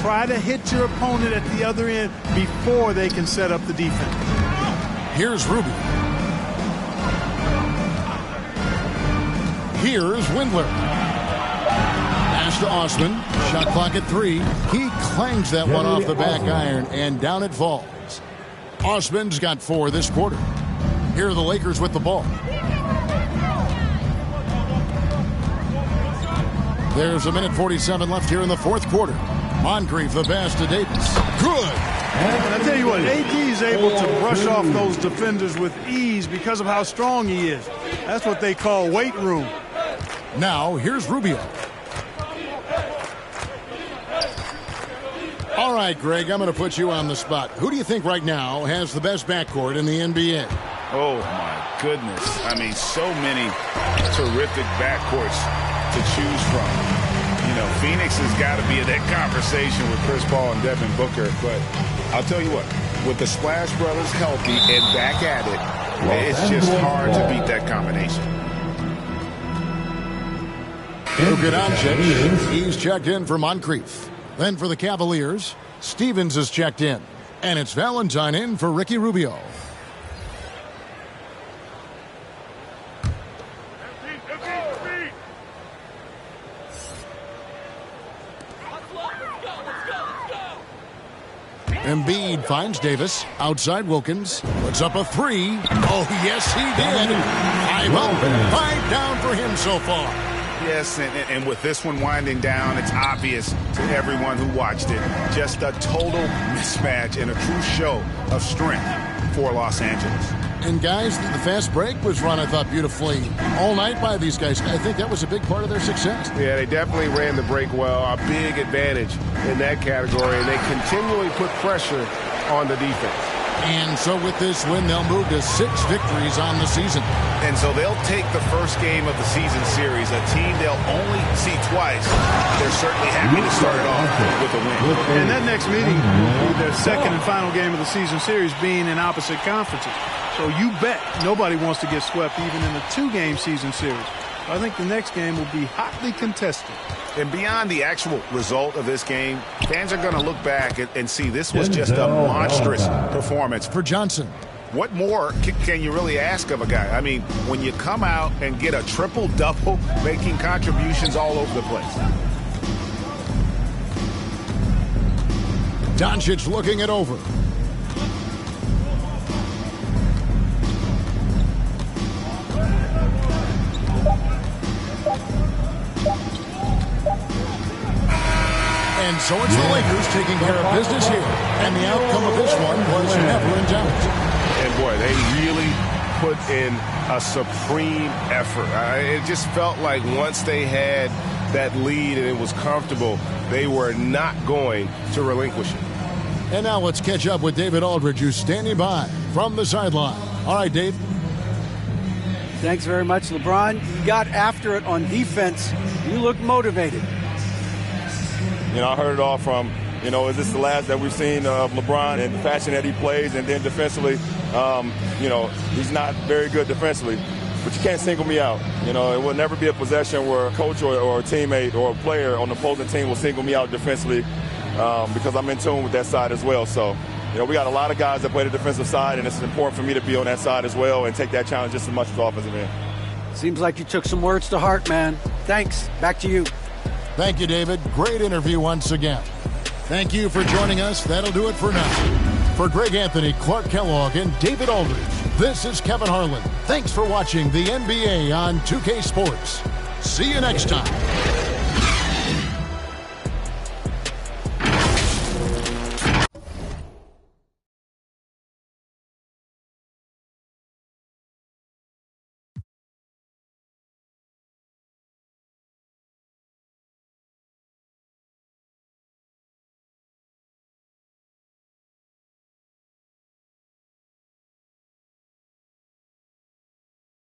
Try to hit your opponent at the other end before they can set up the defense. Here's Rubio. Here's Windler. Pass to Osman. Shot clock at 3. He clangs that one off the back iron, and down it falls. Osman's got 4 this quarter. Here are the Lakers with the ball. There's a minute 47 left here in the fourth quarter. Moncrief the pass to Davis. Good. And I tell you what, AD is able to brush off those defenders with ease because of how strong he is. That's what they call weight room. Now, here's Rubio. All right, Greg, I'm going to put you on the spot. Who do you think right now has the best backcourt in the NBA? Oh, my goodness. I mean, so many terrific backcourts to choose from. You know, Phoenix has got to be in that conversation with Chris Paul and Devin Booker. But I'll tell you what, with the Splash Brothers healthy and back at it, it's just hard to beat that combination. Luka Doncic, he's checked in for Moncrief. Then for the Cavaliers, Stevens is checked in. And it's Valentine in for Ricky Rubio. Embiid finds Davis. Outside Wilkins. Puts up a three. Oh, yes, he did. 5 up, 5 down for him so far. Yes, and with this one winding down, it's obvious to everyone who watched it. Just a total mismatch and a true show of strength for Los Angeles. And guys, the fast break was run, I thought, beautifully all night by these guys. I think that was a big part of their success. Yeah, they definitely ran the break well. A big advantage in that category, and they continually put pressure on the defense. And so with this win, they'll move to 6 victories on the season. And so they'll take the first game of the season series, a team they'll only see twice. They're certainly happy to start it off with a win. And that next meeting will be their second and final game of the season series, being in opposite conferences. So you bet nobody wants to get swept even in a 2-game season series. I think the next game will be hotly contested. And beyond the actual result of this game, fans are going to look back and see this was just a monstrous performance for Johnson. What more can you really ask of a guy? I mean, when you come out and get a triple-double, making contributions all over the place. Doncic looking it over. And so it's the Lakers taking care of business here. And the outcome of this one was never in doubt. And boy, they really put in a supreme effort. It just felt like once they had that lead and it was comfortable, they were not going to relinquish it. And now let's catch up with David Aldridge, who's standing by from the sideline. All right, Dave. Thanks very much, LeBron. You got after it on defense. You look motivated. You know, I heard it all from, you know, is this the last that we've seen of LeBron and the fashion that he plays? And then defensively, you know, he's not very good defensively. But you can't single me out. You know, it will never be a possession where a coach or a teammate or a player on the opposing team will single me out defensively because I'm in tune with that side as well. So, you know, we got a lot of guys that play the defensive side, and it's important for me to be on that side as well and take that challenge just as much as the offensive end. Seems like you took some words to heart, man. Thanks. Back to you. Thank you, David. Great interview once again. Thank you for joining us. That'll do it for now. For Greg Anthony, Clark Kellogg, and David Aldridge, this is Kevin Harlan. Thanks for watching the NBA on 2K Sports. See you next time.